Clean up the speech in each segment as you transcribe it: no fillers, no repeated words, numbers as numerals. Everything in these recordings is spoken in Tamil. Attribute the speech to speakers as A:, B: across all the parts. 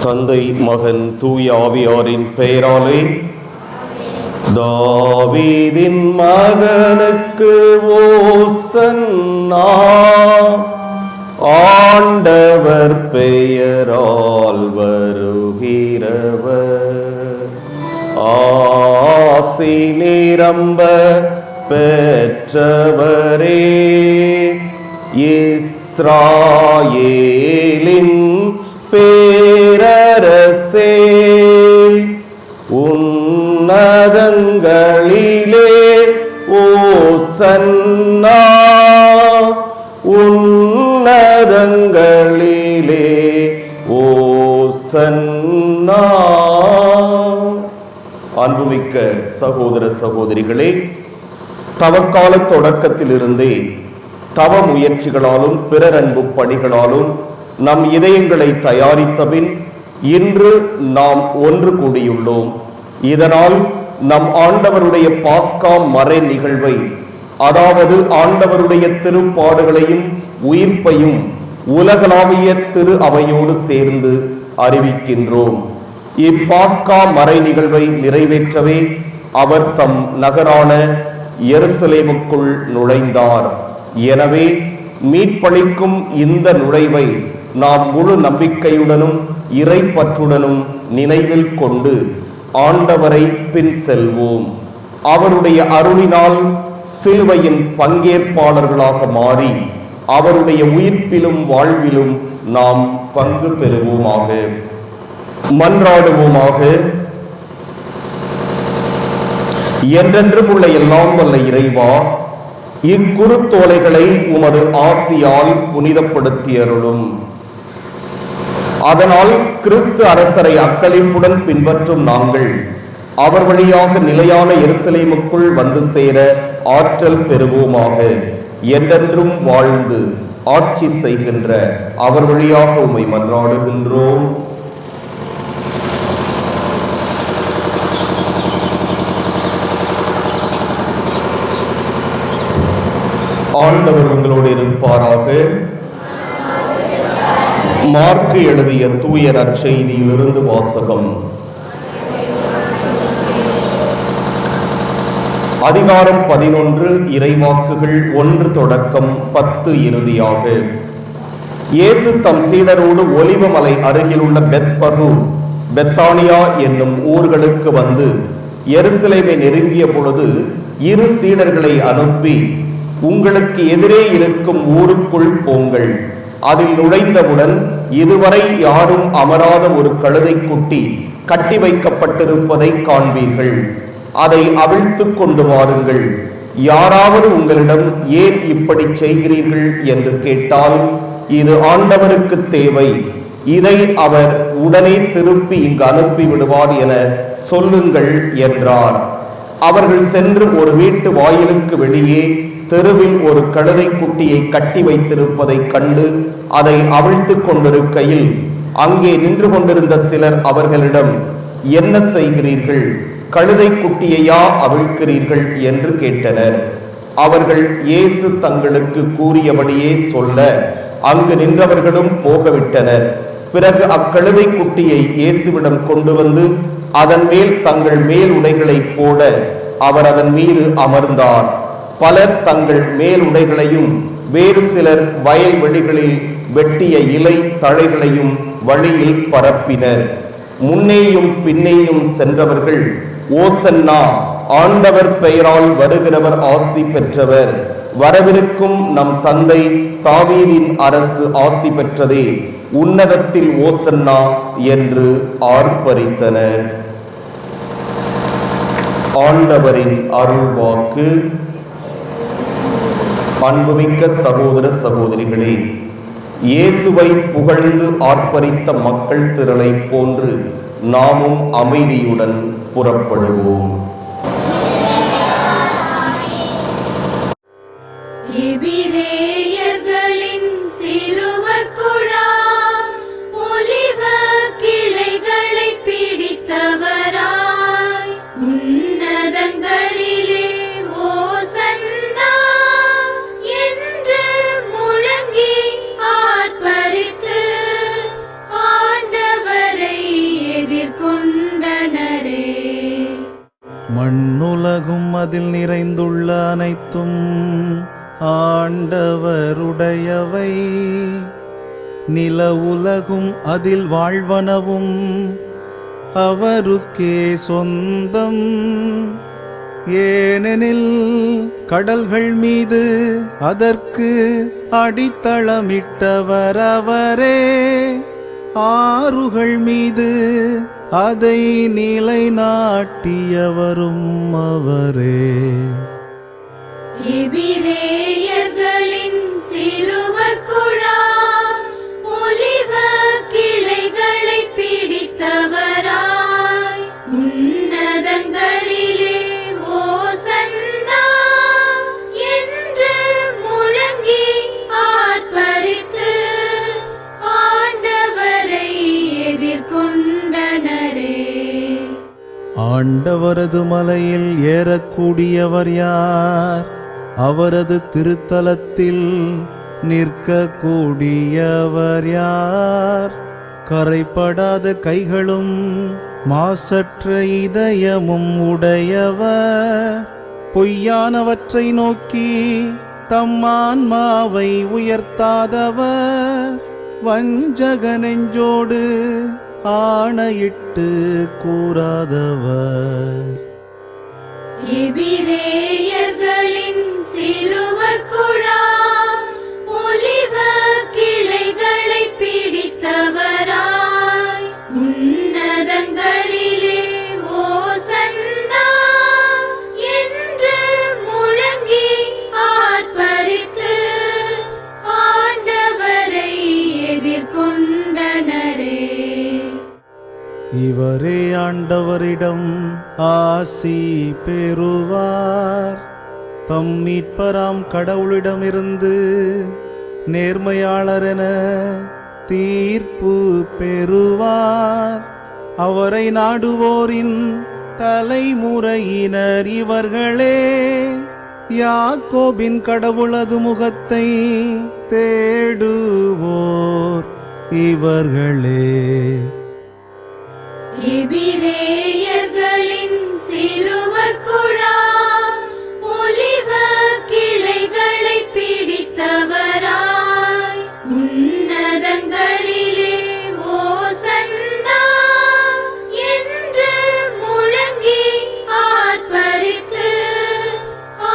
A: தந்தை மகன் தூய ஆவியாரின் பெயராலே தாவீதின் மகனுக்கு ஓசன்னா, ஆண்டவர் பெயரால் வருகிறவர், ஆசி நிரம்ப பெற்றவரே, இஸ்ராயேலின் பேரரசே, உன்னதங்களிலே ஓசன்னா, உன்னதங்களிலே ஓசன்னா. அன்புமிக்க சகோதர சகோதரிகளே, தவக்கால தொடக்கத்திலிருந்தே தவ முயற்சிகளாலும் பிறர் அன்பு பணிகளாலும் நம் இதயங்களை தயாரித்தபின் இன்று நாம் ஒன்று கூடியுள்ளோம். இதனால் நம் ஆண்டவருடைய பாஸ்கா மறை நிகழ்வை, அதாவது ஆண்டவருடைய திருப்பாடுகளையும் உயிர்ப்பையும் உலகளாவிய திரு அவையோடு சேர்ந்து அறிவிக்கின்றோம். இப்பாஸ்கா மறை நிகழ்வை நிறைவேற்றவே அவர் தம் நகரான எருசலேமுக்குள் நுழைந்தார். எனவே மீட்பளிக்கும் இந்த நுழைவை நாம் முழு நம்பிக்கையுடனும் இறைப்பற்றுடனும் நினைவில் கொண்டு ஆண்டவரை பின் செல்வோம். அவருடைய அருளினால் சிலுவையின் பங்கேற்பாளர்களாக மாறி அவருடைய உயிர்ப்பிலும் வாழ்விலும் நாம் பங்கு பெறுவோமாக. மன்றாடுவோமாக. என்றென்றும் உள்ள எல்லாம் வல்ல இறைவா, இக்குறுத்தோலைகளை உமது ஆசியால் புனிதப்படுத்தி அருளும். அதனால் கிறிஸ்து அரசரை அக்களிப்புடன் பின்பற்றும் நாங்கள் அவர் வழியாக நிலையான எருசலேமுக்குள் வந்து சேர ஆற்றல் பெறுவோமாக. என்றென்றும் வாழ்ந்து ஆட்சி செய்கின்ற அவர் வழியாக உம்மை மன்றாடுகின்றோம். ஆண்டவர் உங்களோடு இருப்பாராக. மார்க்கு எழுதிய தூய நற்செய்தியிலிருந்து வாசகம். அதிகாரம் 11, இறைவாக்குகள் 1 தொடக்கம் 10 இறுதியாக. இயேசு தம் சீடரோடு ஒலிவமலை அருகில் உள்ள பெத்பகு, பெத்தானியா என்னும் ஊர்களுக்கு வந்து எருசலேமை நெருங்கிய பொழுது இரு சீடர்களை அனுப்பி, உங்களுக்கு எதிரே இருக்கும் ஊருக்குள் போங்கள். அதில் நுழைந்தவுடன் இதுவரை யாரும் அமராத ஒரு கழுதை குட்டி கட்டி வைக்கப்பட்டிருப்பதை காண்பீர்கள். அதை அவிழ்த்து கொண்டு வாருங்கள். யாராவது உங்களிடம் ஏன் இப்படி செய்கிறீர்கள் என்று கேட்டால், இது ஆண்டவருக்கு தேவை, இதை அவர் உடனே திருப்பி இங்கு அனுப்பி விடுவார் என சொல்லுங்கள் என்றார். அவர்கள் சென்று ஒரு வீட்டு வாயிலுக்கு வெளியே தெருவில் ஒரு கழுதை குட்டியை கட்டி வைத்திருப்பதை கண்டு அதை அவிழ்த்து கொண்டிருக்கையில் அங்கே நின்று கொண்டிருந்த சிலர் அவர்களிடம், என்ன செய்கிறீர்கள்? கழுதை குட்டியையா அவிழ்க்கிறீர்கள் என்று கேட்டனர். அவர்கள் இயேசு தங்களுக்கு கூறியபடியே சொல்ல அங்கு நின்றவர்களும் போகவிட்டனர். பிறகு அக்கழுதை குட்டியை இயேசுவிடம் கொண்டு வந்து அதன் மேல் தங்கள் மேல் உடைகளை போட அவர் அதன் மீது அமர்ந்தார். பலர் தங்கள் மேல் உடைகளையும் வேறு சிலர் வயல்வெளிகளில் வெட்டிய இலை தழைகளையும் வழியில் பரப்பினர். முன்னேயும் பின்னேயும் சென்றவர்கள், ஓசன்னா, ஆண்டவர் பெயரால் வருகிறவர் ஆசி பெற்றவர், வரவிருக்கும் நம் தந்தை தாவீதின் அரசு ஆசி பெற்றதே, உன்னதத்தில் ஓசன்னா என்று ஆர்ப்பரித்தனர். ஆண்டவரின் அருள்வாக்கு. அன்புமிக்க சகோதர சகோதரிகளே, இயேசுவை புகழ்ந்து ஆர்ப்பரித்த மக்கள் திரளை போன்று நாமும் அமைதியுடன் புறப்படுவோம்.
B: ஆண்டவரை அனைத்தும் ஆண்டவருடையவை. நில உலகும் அதில் வாழ்வனவும் அவருக்கே சொந்தம். ஏனெனில் கடல்கள் மீது அதற்கு அடித்தளமிட்டவர் அவரே, ஆறுகள் மீது அதை நிலைநாட்டியவரும் அவரே.
C: எபிரேயர்களின் சிறுவர் குழாம் ஒலிவ கிளைகளை பிடித்தவராய், உன்னதங்களிலே ஓசன்னா என்று முழங்கி ஆர்ப்பரித்து ஆண்டவரை எதிர்கொண்டனரே.
B: ஆண்டவரது மலையில் ஏறக்கூடியவர் யார்? அவரது திருத்தலத்தில் நிற்கக்கூடியவர் யார்? கரைப்படாத கைகளும் மாசற்ற இதயமும் உடையவர், பொய்யானவற்றை நோக்கி தம் ஆன்மாவை உயர்த்தாதவர், வஞ்சக நெஞ்சோடு ஆணையிட்டு கூறாதவர்.
C: எபிரேயர்களின் சிறுவர் குழாம் ஒலிவ கிளைகளை பிடித்தவராய், உன்னதங்களிலே ஓசன்னா என்று முழங்கி ஆர்ப்பரித்து ஆண்டவரை எதிர்கொண்டனரே.
B: இவரே ஆண்டவரிடம் ஆசி பெறுவார். தம் மீட்பராம் கடவுளிடமிருந்து நேர்மையாளரென தீர்ப்பு பெறுவார். அவரை நாடுவோரின் தலைமுறையினர் இவர்களே, யாக்கோபின் கடவுளது முகத்தை தேடுவோர் இவர்களே.
C: எபிரேயர்களின் சிறுவர் குழாம் ஒலிவ கிளைகளை பிடித்தவராய், உன்னதங்களிலே ஓசன்னா என்று முழங்கி ஆர்ப்பரித்து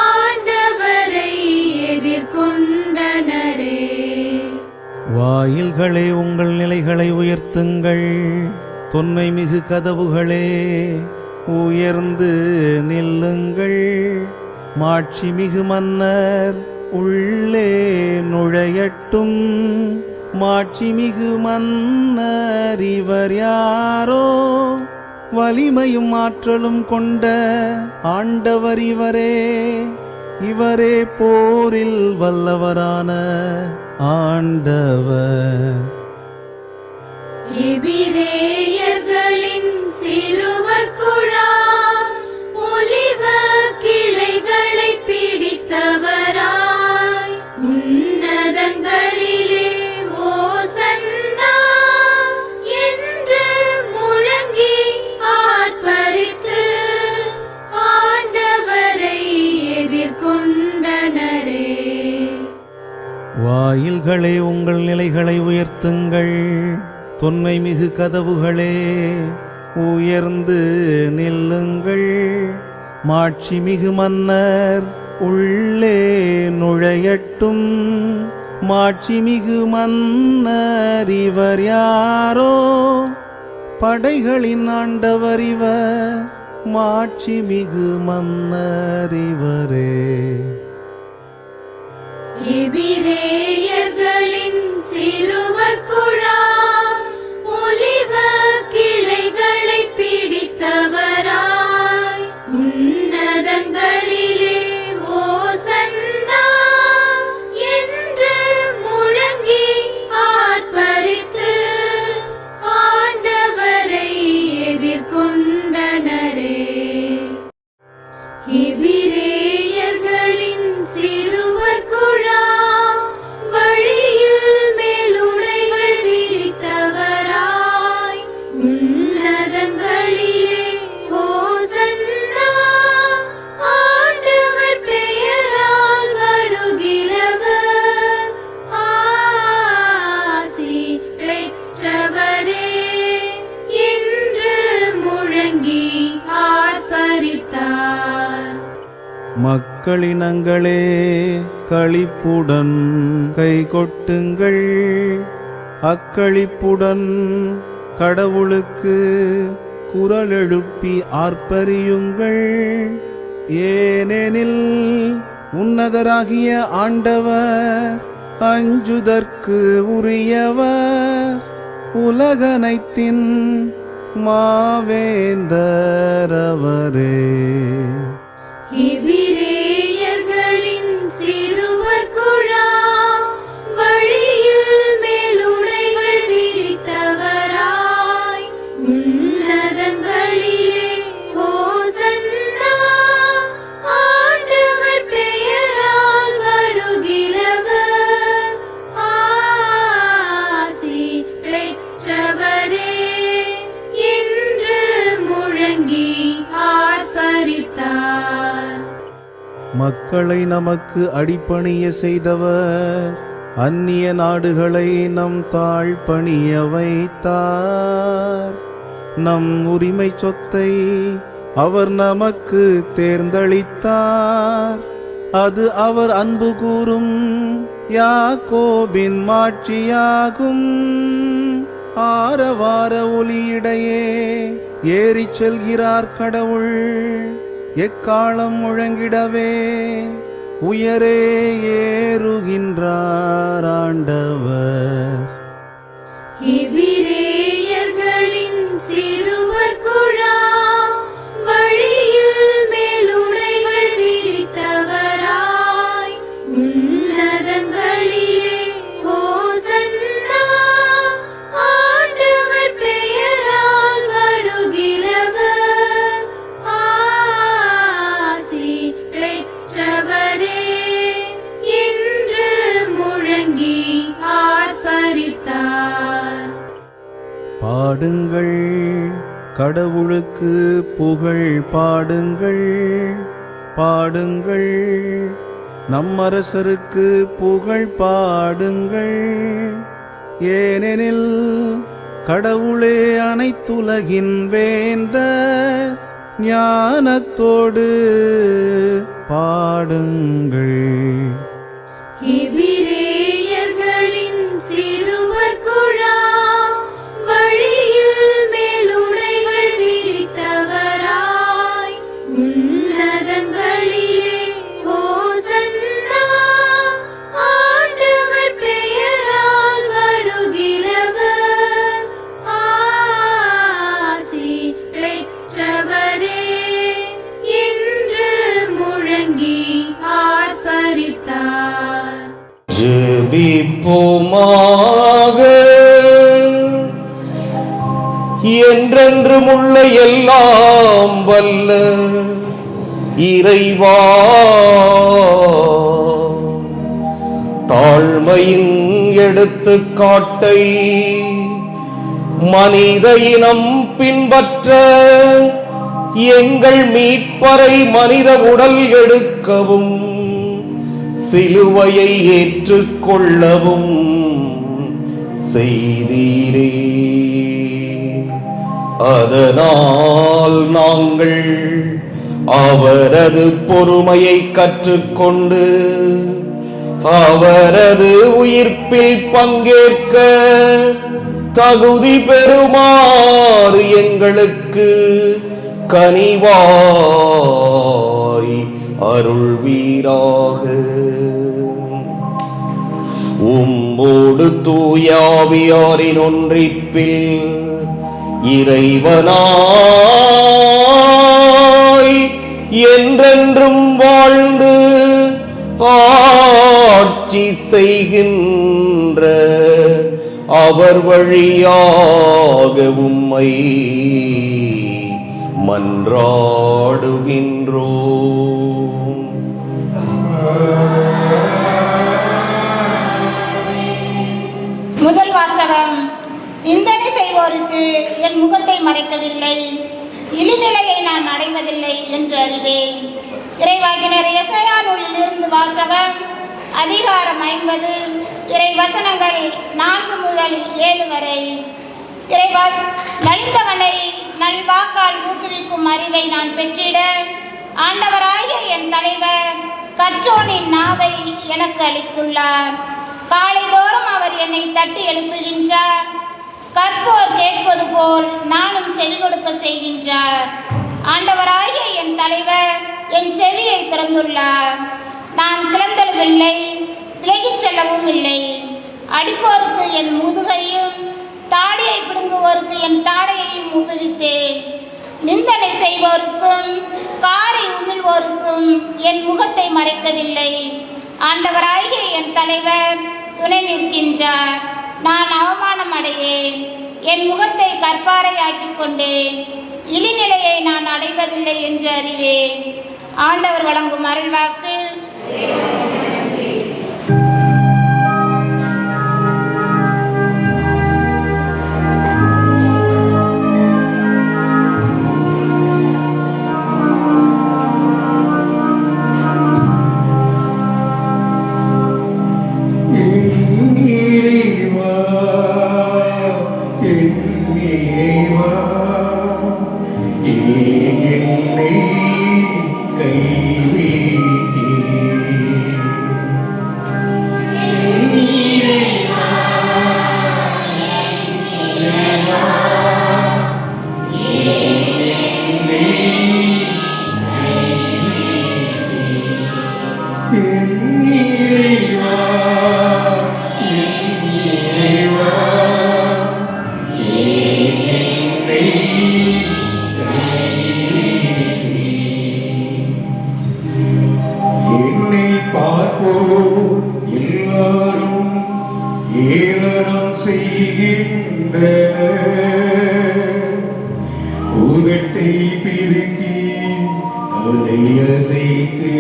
C: ஆண்டவரை எதிர்கொண்டனரே.
B: வாயில்களே உங்கள் நிலைகளை உயர்த்துங்கள், தொன்மை மிகு கதவுகளே உயர்ந்து நில்லுங்கள். மாட்சி மிகு மன்னர் உள்ளே நுழையட்டும். மாட்சி மிகு மன்னர் இவர் யாரோ? வலிமையும் ஆற்றலும் கொண்ட ஆண்டவர் இவரே. இவரே போரில் வல்லவரான ஆண்டவர்.
C: எபிரேயர்களின் சிறுவர் குழாம் ஒலிவ கிளைகளை பிடித்தவராய், உன்னதங்களிலே ஓசன்னா என்று முழங்கி ஆர்ப்பரித்து ஆண்டவரை எதிர்கொண்டனரே.
B: வாயில்களே உங்கள் நிலைகளை உயர்த்துங்கள், தொன்மை மிகு கதவுகளே உயர்ந்து நில்லுங்கள். மாட்சி மிகு மன்னர் உள்ளே நுழையட்டும். மாட்சி மிகு மன்னர் இவர் யாரோ? படைகளின் ஆண்டவர் இவர், மாட்சி மிகு மன்னர் இவரே.
C: எபிரேயர்களின் சிறுவர் குழாம் ஒலிவ கிளைகளை பிடித்தவராய், உன்னதங்களிலே ஓசன்னா என்று முழங்கி ஆர்ப்பரித்து ஆண்டவரை எதிர்கொண்டனரே. எபிரேயர்களின் சிறுவர் குழாம்
B: மக்களினங்களே களிப்புடன் கை கொட்டுங்கள், அக்களிப்புடன் கடவுளுக்கு குரல் எழுப்பி ஆர்ப்பரியுங்கள். ஏனெனில் உன்னதராகிய ஆண்டவர் அஞ்சுதற்கு உரியவர், உலகனைத்தின் மாவேந்தரவரே.
C: எபிரேயர்களின் சிறுவர் குழாம் வழியில் மேலுடைகள் விரித்தவராய், உன்னதங்களிலே ஓசன்னா, ஆண்டவர் பெயரால் வருகிறவர், ஆசி பெற்றவரே என்று முழங்கி ஆர்ப்பரித்தார்.
B: மக்களை நமக்கு அடிபணிய செய்தவர், அந்நிய நாடுகளை நம் தாழ்பணிய வைத்தார். நம் உரிமை சொத்தை அவர் நமக்கு தேர்ந்தளித்தார். அது அவர் அன்பு கூறும் யாக்கோபின் மாட்சியாகும். ஆரவார ஒலியிடையே ஏறிச் செல்கிறார் கடவுள், எக்காலம் முழங்கிடவே உயரே ஏறுகின்றார் ஆண்டவர்.
C: எபிரேயர்களின் சிறுவர் குழாம் வழியில் மேலுடைகள் விரித்தவராய், உன்னதங்களிலே ஓசன்னா, ஆண்டவர் பெயரால் வருகிறவர், ஆசி பெற்றவரே என்று முழங்கி ஆர்ப்பரித்தார்.
B: பாடுங்கள், கடவுளுக்கு புகழ் பாடுங்கள். பாடுங்கள், நம் அரசருக்கு புகழ் பாடுங்கள். ஏனெனில் கடவுளே அனைத்துலகின் வேந்தர், ஞானத்தோடு பாடுங்கள்.
C: எபிரேயர்களின் சிறுவர் குழாம் வழியில் மேலுடைகள் விரித்தவராய், உன்னதங்களிலே ஓசன்னா, ஆண்டவர் பெயரால் வருகிறவர், ஆசி பெற்றவரே என்று முழங்கி ஆர்ப்பரித்தார்.
A: ஜெபிப்போமாக. என்றென்றும் உள்ள எல்லாம் வல்ல இறைவா, தாழ்மையின் எடுத்துக்காட்டை மனித இனம் பின்பற்ற எங்கள் மீட்பரை மனித உடல் எடுக்கவும் சிலுவையை ஏற்றுக்கொள்ளவும் செய்தீரே. அதனால் நாங்கள் அவரது பொறுமையை கற்றுக்கொண்டு அவரது உயிர்ப்பில் பங்கேற்க தகுதி பெறுமாறு எங்களுக்கு கனிவாய் அருள்வீராக. உம்மோடு தூயாவியாரின் ஒன்றிப்பில் இறைவனாய் என்றென்றும் வாழ்ந்து ஆட்சி செய்கின்ற அவர் வழியாக உம்மை மன்றாடுகின்றோம்.
D: முதல் வாசகம். நிந்தனை செய்வோருக்கு என் முகத்தை மறைக்கவில்லை, இழிநிலையை நான் அடைவதில்லை என்று அறிவேன். இறைவாக்கினர் எசாயா நூலிலிருந்து வாசகம். அதிகாரம் 50, இறை வசனங்கள் 4 முதல் 7 வரை. நலிந்தவனை நல்வாக்கால் ஊக்குவிக்கும் அறிவை நான் பெற்றிட ஆண்டவராகிய என் தலைவர் கற்றோனின் நாவை எனக்கு அளித்துள்ளார். காலைதோறும் அவர் என்னை தட்டி எழுப்புகின்றார். கற்போர் கேட்பது போல் நானும் செவி கொடுக்க செய்கின்றார். ஆண்டவராகிய என் தலைவர் என் செவியை திறந்துள்ளார். நான் கிளந்தெழுவில்லை, விலகிச் செல்லவும் இல்லை. அடிப்போருக்கு என் முதுகையும் தாடியை பிடுங்குவோருக்கு என் தாடையையும் உபவித்தேன். நிந்தனை செய்வோருக்கும் காரை உமிழ்வோருக்கும் என் முகத்தை மறைக்கவில்லை. ஆண்டவராகிய என் தலைவர் துணை நிற்கின்றார். நான் அவமானம் அடையேன். என் முகத்தை கற்பாரையாக்கிக் கொண்டேன். இழிநிலையை நான் அடைவதில்லை என்று அறிவேன். ஆண்டவர் வழங்கும் அருள்வாக்கு.
E: உதட்டை பிதுக்கி அலையசைத்து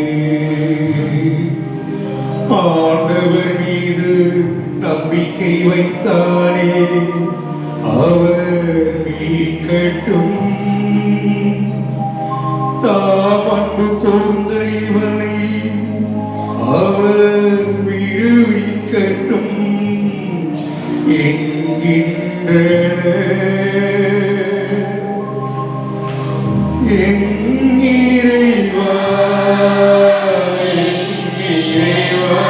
E: ஆண்டவர் மீது நம்பிக்கை வைத்தானே அவர் மீட்கட்டும். தாம் அன்பு கூர்ந்த இவனை அவர் விடுவிக்கட்டும் என்கின்றன. என் இறைவா, என் இறைவா,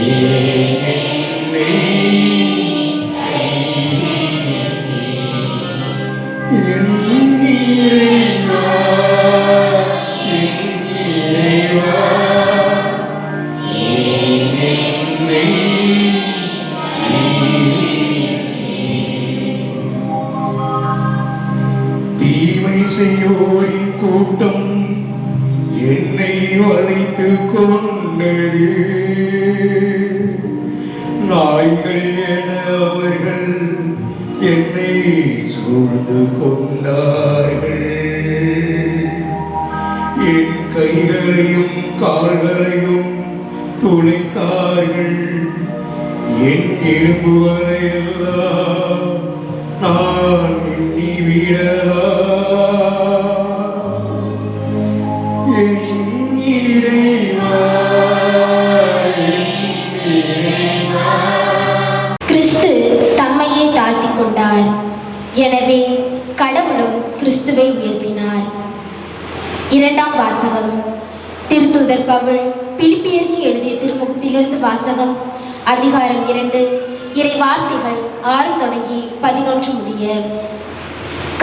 E: என்னை என் இறைவா, என் இறைவா, என்னை தீமை செய்யோரின் கூட்டம் என்னை வளைத்துக் கொண்டது. நாய்கள் என அவர்கள் என்னை சூழ்ந்து கொண்டார்கள். என் கைகளையும் கால்களையும் துளைத்தார்கள். என் எலும்புகளை எல்லாம் நான் எண்ணி விடலாம். என் இறைவா, என் இறைவா.
F: கிறிஸ்து தம்மையே தாழ்த்திக் கொண்டார். எனவே கடவுளும் கிறிஸ்துவை உயர்த்தினார். இரண்டாம் வாசகம். திருத்தூதர் பவுல் பிலிப்பியருக்கு எழுதிய திருமுகத்திலிருந்து வாசகம். அதிகாரம் 2, இறை வார்த்தைகள் 6 தொடங்கி 11 முடிய.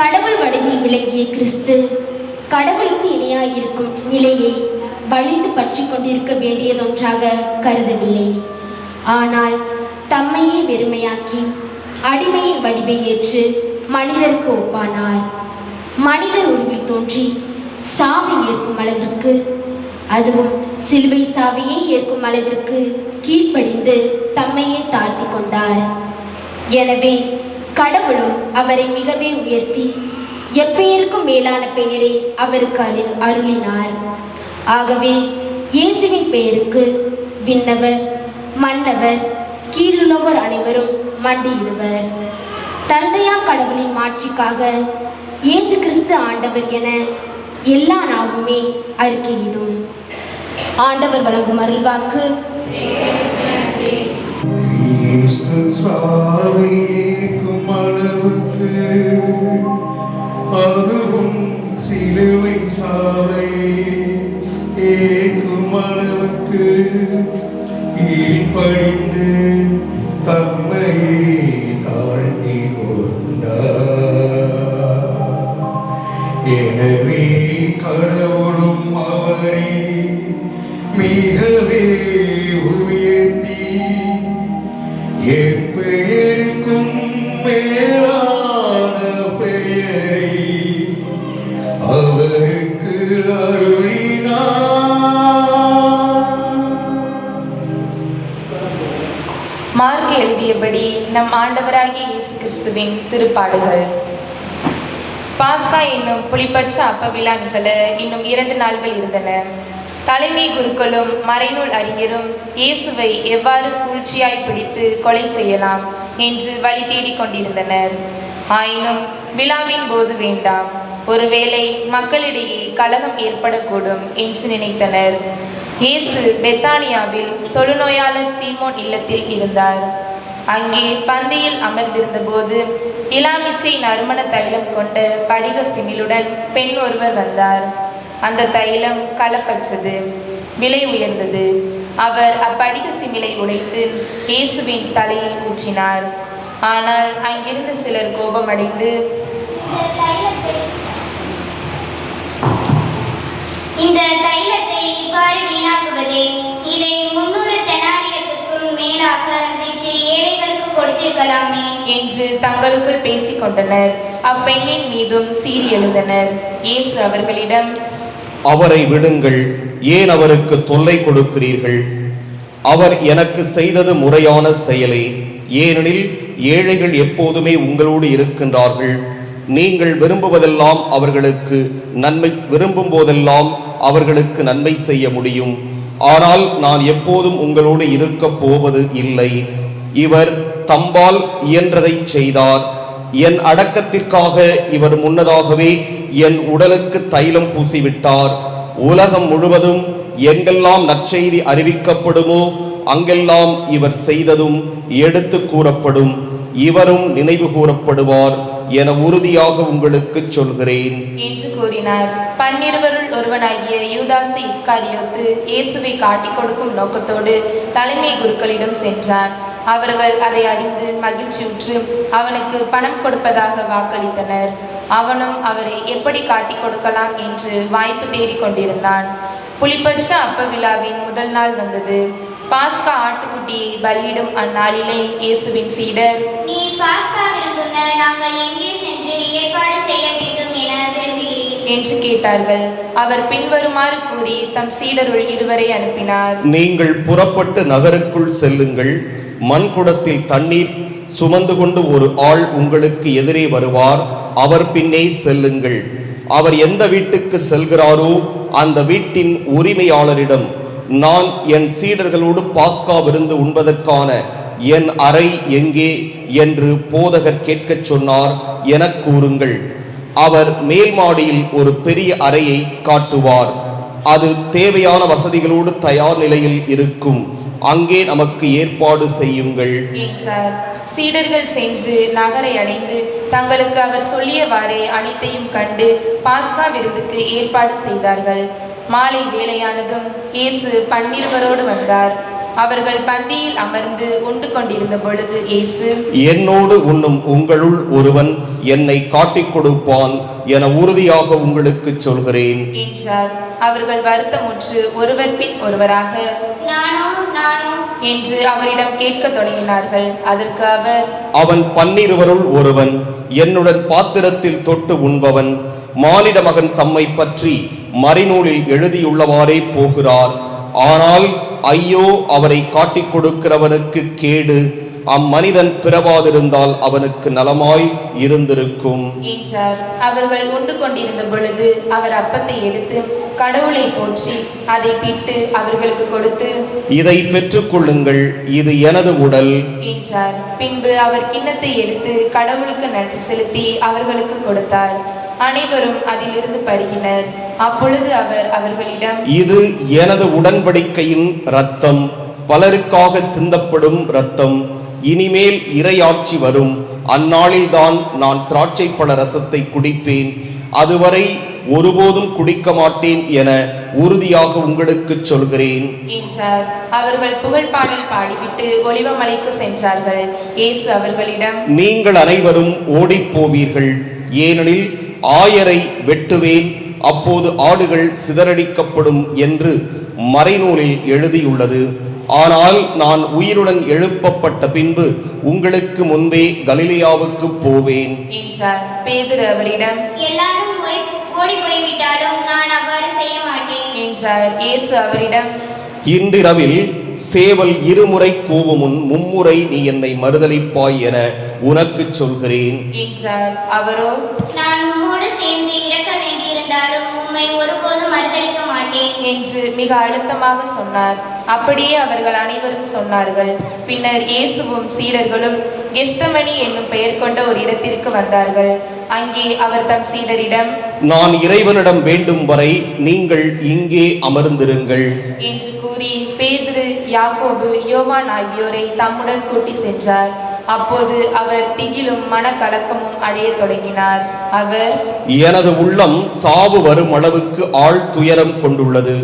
F: கடவுள் வடிவில் விளங்கிய கிறிஸ்து கடவுளுக்கு இணையாயிருக்கும் நிலையை வலிந்து பற்றி கொண்டிருக்க வேண்டியதொன்றாக கருதவில்லை. ஆனால் தம்மையே வெறுமையாக்கி அடிமையின் வடிவை ஏற்று மனிதருக்கு ஒப்பானார். மனிதர் உருவில் தோன்றி சாவை ஏற்கும் அளவிற்கு, அதுவும் சிலுவை சாவையை ஏற்கும் அளவிற்கு கீழ்ப்படிந்து தம்மையே தாழ்த்தி கொண்டார். எனவே கடவுளும் அவரை மிகவே உயர்த்தி எப்பெயருக்கும் மேலான பெயரை அவருக்கு அருளினார். ஆகவே இயேசுவின் பெயருக்கு விண்ணவர், மன்னவர், கீழுள்ளவர் அனைவரும் மண்டியிடுவர். தந்தையாம் கடவுளின் மாட்சிக்காக இயேசு கிறிஸ்து ஆண்டவர் என எல்லா நாவுமே அறிக்கையிடும். ஆண்டவர் வழங்கும் அருள்வாக்கு.
E: கிறிஸ்து சாவையேற்கும் அளவுக்கு, அதுவும் சிலுவை என் பெயருக்கும் மேலான பெயரை அவருக்கு அருளினார்.
G: மார்க் எழுதியபடி நம் ஆண்டவராகிய இயேசு கிறிஸ்துவின் திருப்பாடுகள். பாஸ்கா என்னும் புளிப்பற்ற அப்ப விழா நிகழ இன்னும் 2 நாள்கள் இருந்தன. தலைமை குருக்களும் மறைநூல் அறிஞரும் இயேசுவை எவ்வாறு சூழ்ச்சியாய் பிடித்து கொலை செய்யலாம் என்று வழி தேடிக் கொண்டிருந்தனர். ஆயினும் விழாவின் போது வேண்டாம், ஒருவேளை மக்களிடையே கலகம் ஏற்படக்கூடும் என்று நினைத்தனர். இயேசு பெத்தானியாவில் தொழுநோயாளர் சீமோன் இல்லத்தில் இருந்தார். அங்கே பந்தியில் அமர்ந்திருந்த போது இலாமிச்சை நறுமண தைலம் கொண்ட படிக சிமிழுடன் பெண் ஒருவர் வந்தார். அந்த தைலம் கலப்பற்றது, விலை உயர்ந்தது. அவர் அப்படிக சிமிழை உடைத்து இயேசுவின் தலையில் ஊற்றினார். ஆனால் அங்கிருந்த சிலர் கோபமடைந்து,
H: இந்த தைலத்தை இவ்வாறு வீணாக்குவதே, இதை 300 தெனாரியத்துக்கும் மேலாக விற்று ஏழைகளுக்கு கொடுத்திருக்கலாமே
G: என்று தங்களுக்குள் பேசிக் கொண்டனர். அப்பெண்ணின் மீதும் சீறி எழுந்தனர். இயேசு அவர்களிடம்,
A: அவரை விடுங்கள், ஏன் அவருக்கு தொல்லை கொடுக்கிறீர்கள்? அவர் எனக்கு செய்தது முறையான செயலே. ஏனெனில் ஏழைகள் எப்போதுமே உங்களோடு இருக்கின்றார்கள். நீங்கள் விரும்பும் போதெல்லாம் அவர்களுக்கு நன்மை செய்ய முடியும். ஆனால் நான் எப்போதும் உங்களோடு இருக்கப் போவது இல்லை. இவர் தம்பால் இயன்றதை செய்தார். என் அடக்கத்திற்காக இவர் முன்னதாகவே என் உடலுக்கு தைலம் பூசிவிட்டார். உலகம் முழுவதும் எங்கெல்லாம் நற்செய்தி அறிவிக்கப்படுமோ அங்கெல்லாம் இவர் செய்ததும் எடுத்து கூறப்படும். இவரும் நினைவு கூறப்படுவார் என உறுதியாக உங்களுக்கு சொல்கிறேன்
G: என்று கூறினார். 12 ஒருவனாகிய யூதாசு இஸ்காரியோத்து இயேசுவை காட்டிக் கொடுக்கும் நோக்கத்தோடு தலைமை குருக்களிடம் சென்றான். அவர்கள் அதை அறிந்து மகிழ்ச்சியுற்று அவனுக்கு பணம் கொடுப்பதாக வாக்களித்தனர். அவனும் அவரை எப்படி காட்டிக் கொடுக்கலாம் என்று வாய்ப்பு தேடிக் கொண்டிருந்தான். புளிப்பற்ற அப்ப விழாவின் முதல் நாள் வந்தது. பாஸ்கா ஆட்டுக்குட்டியை பலியிடும் அந்நாளிலே இயேசுவின் சீடர்,
H: நீர் பாஸ்கா விருந்துண்ண நாங்கள் எங்கே சென்று ஏற்பாடு செய்ய வேண்டும் என விரும்புகிறீர்
G: என்று கேட்டார்கள். அவர் பின்வருமாறு கூறி தம் சீடருள் 2 அனுப்பினார்.
A: நீங்கள் புறப்பட்டு நகருக்குள் செல்லுங்கள். மண்குடத்தில் தண்ணீர் சுமந்து கொண்டு ஒரு ஆள் உங்களுக்கு எதிரே வருவார். அவர் பின்னே செல்லுங்கள். அவர் எந்த வீட்டுக்கு செல்கிறாரோ அந்த வீட்டின் உரிமையாளரிடம், நான் என் சீடர்களோடு பாஸ்கா விருந்து உண்பதற்கான என் அறை எங்கே என்று போதகர் கேட்கச் சொன்னார் எனக் கூறுங்கள். அவர் மேல் மாடியில் ஒரு பெரிய அறையை காட்டுவார். அது தேவையான வசதிகளோடு தயார் நிலையில் இருக்கும். அங்கே நமக்கு ஏற்பாடு செய்யுங்கள்
G: என்றார். சீடர்கள் சென்று நகரை அடைந்து தங்களுக்கு அவர் சொல்லியவாறே அனைத்தையும் கண்டு பாஸ்கா விருந்துக்கு ஏற்பாடு செய்தார்கள். மாலை வேளையானதும் இயேசு 12 வந்தார். அவர்கள் பந்தியில் அமர்ந்து உண்டு கொண்டிருந்த பொழுது இயேசு,
A: என்னோடு உண்ணும் உங்களுள் ஒருவன் என்னை காட்டிக் கொடுப்பான் என உறுதியாக உங்களுக்கு சொல்கிறேன்
G: என்றார். அவர்கள் வருத்தமுற்று ஒருவர் பின் ஒருவராக,
H: நானோ
G: என்று அவரிடம் கேட்க தொடங்கினார்கள். அதற்கு அவர்,
A: அவன் 12 ஒருவன், என்னுடன் பாத்திரத்தில் தொட்டு உண்பவன். மானிட மகன் தம்மை பற்றி மறைநூலில் எழுதியுள்ளவாறே போகிறார். ஆனால் ஐயோ, அவரை காட்டிக் கொடுக்கிறவனுக்கு கேடு. அம்மனிதன் பிறவாதிருந்தால் அவனுக்கு நலமாய் இருந்திருக்கும்
G: என்றார். அவர்கள் உண்டு கொண்டிருந்த பொழுது அவர் அப்பத்தை எடுத்து கடவுளை போற்றி அதை பிட்டு அவர்களுக்கு கொடுத்து,
A: இதை பெற்றுக்கொள்ளுங்கள், இது எனது உடல்
G: என்றார். பின்பு அவர் கிண்ணத்தை எடுத்து கடவுளுக்கு நன்றி செலுத்தி அவர்களுக்கு கொடுத்தார். அனைவரும் அதிலிருந்து பருகினர். அப்பொழுது அவர் அவர்களிடம், இது
A: எனது உடன்படிக்கையின் இரத்தம், பலருக்காக சிந்தப்படும் இரத்தம். இனிமேல் இறையாட்சி வரும். அந்நாளில்தான் நான் திராட்சை பழ ரசத்தை குடிப்பேன். அதுவரை ஒருபோதும் குடிக்க மாட்டேன் என உறுதியாக உங்களுக்கு சொல்கிறேன்
G: என்றார். அவர்கள் புகழ் பாடல் பாடிவிட்டு ஒலிவமலைக்கு சென்றார்கள். இயேசு அவர்களிடம், நீங்கள்
A: அனைவரும் ஓடிப் போவீர்கள். ஏனெனில் ஆயரை வெட்டுவேன், அப்போது ஆடுகள் சிதறடிக்கப்படும் என்று மறைநூலில் எழுதியுள்ளது. ஆனால் நான் உயிருடன் எழுப்பப்பட்ட பின்பு உங்களுக்கு முன்பே கலிலேயாவுக்கு போவேன்
G: என்றார். பேதுரு அவரிடம்,
H: எல்லாரும் ஓடி போய்விட்டாலும் நான் அவ்வாறு செய்ய மாட்டேன்
G: என்றார். இயேசு அவரிடம்,
A: இன்றிரவில் சேவல் இருமுறை கூவும் முன் மும்முறை நீ என்னை மறுதலிப்பாய் என உனக்கு சொல்கிறேன்
G: என்றார். அவரோ,
H: நான் உம்மோடு சேர்ந்து இறக்க வேண்டியிருந்தாலும் உம்மை ஒருபோதும் மறுதலிக்க மாட்டேன்
G: என்று மிக அழுத்தமாக சொன்னார். அப்படியே அவர்கள் அனைவரும் சொன்னார்கள். பின்னர் இயேசுவும் சீடர்களும் கெஸ்தமனி என்னும் பெயர் கொண்ட ஒரு இடத்திற்கு வந்தார்கள். அங்கே அவர் தம் சீடரிடம்,
A: நான் இறைவனிடம் வேண்டும் வரை நீங்கள் இங்கே அமர்ந்திருங்கள்
G: என்று கூறி பேதுரு, யாக்கோபு, யோவான் ஆகியோரை தம்முடன் கூட்டி சென்றார். அப்போது அவர் திகிலும் மனக்கலக்கமும் அடையத் தொடங்கினார். அவர்,
A: எனது உள்ளம் சாவு வரும் அளவுக்கு ஆழ் துயரம் கொண்டுள்ளது,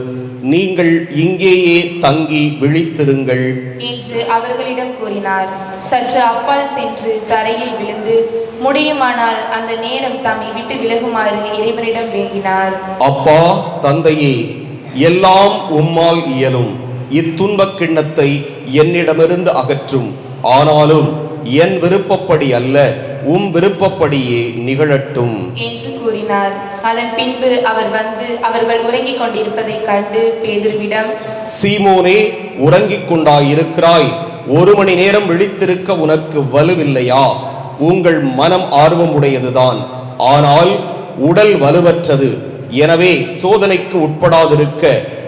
A: நீங்கள் இங்கேயே தங்கி விழித்திருங்கள்
G: என்று அவர்களிடம் கூறினார். சற்று அப்பால் சென்று தரையில் விழுந்து முடியுமானால் அந்த நேரம் தம்மை விட்டு விலகுமாறு இறைவனிடம் வேண்டினார்.
A: அப்பா தந்தையே, எல்லாம் உம்மால் இயலும், இத்துன்பக் கிண்ணத்தை என்னிடமிருந்து அகற்றும், ஆனாலும் என் விருப்பப்படி அல்ல உம் விருப்பப்படியே நிகழட்டும்
G: என்று கூறினார். அதன் பின்பு அவர் வந்து அவர்கள் உறங்கிக் கொண்டிருப்பதை கண்டு பேதுருவிடம்,
A: சீமோனே, உறங்கிக் கொண்டாயிருக்கிறாய், 1 மணி நேரம் விழித்திருக்க உனக்கு வலுவில்லையா? உங்கள் மனம் ஆர்வம் உடையதுதான், ஆனால் உடல் வலுவற்றது. எனவே சோதனைக்கு உட்படாதிருக்க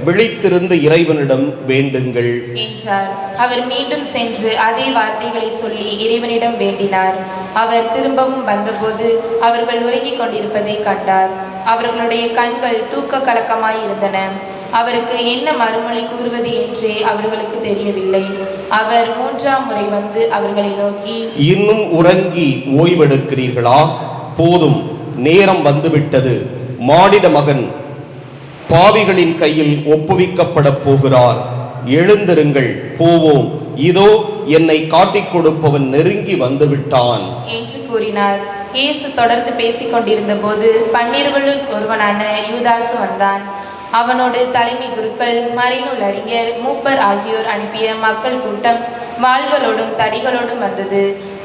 A: விழித்திருந்து இறைவனிடம் வேண்டுங்கள்
G: என்றார். அவர் மீண்டும் சென்று அதே வார்த்தைகளை சொல்லி இறைவனிடம் வேண்டினார். அவர் திரும்பவும் வந்தபோது அவர்கள் உறங்கிக் கொண்டிருப்பதை கண்டார். அவர்களுடைய கண்கள் தூக்க கலக்கமாய் இருந்தன. அவருக்கு என்ன மறுமொழி கூறுவது என்றே அவர்களுக்கு தெரியவில்லை. அவர் 3ஆம் முறை வந்து அவர்களை நோக்கி,
A: இன்னும் உறங்கி ஓய்வெடுக்கிறீர்களா? போதும், நேரம் வந்துவிட்டது. மானிட மகன் பாவிகளின் கையில் ஒப்புவிக்கப்பட போகிறார். எழுந்திருங்கள், போவோம், இதோ என்னை காட்டிக் கொடுப்பவன் நெருங்கி வந்துவிட்டான்
G: என்று கூறினார். இயேசு தொடர்ந்து பேசிக் கொண்டிருந்த போது 12 ஒருவனான யூதாசு வந்தான். அவனோடு தலைமை குருக்கள், மறைநூல் அறிஞர், மூப்பர் ஆகியோர் அனுப்பிய மக்கள் கூட்டம் வாள்களோடும் தடிகளோடும் வந்தது.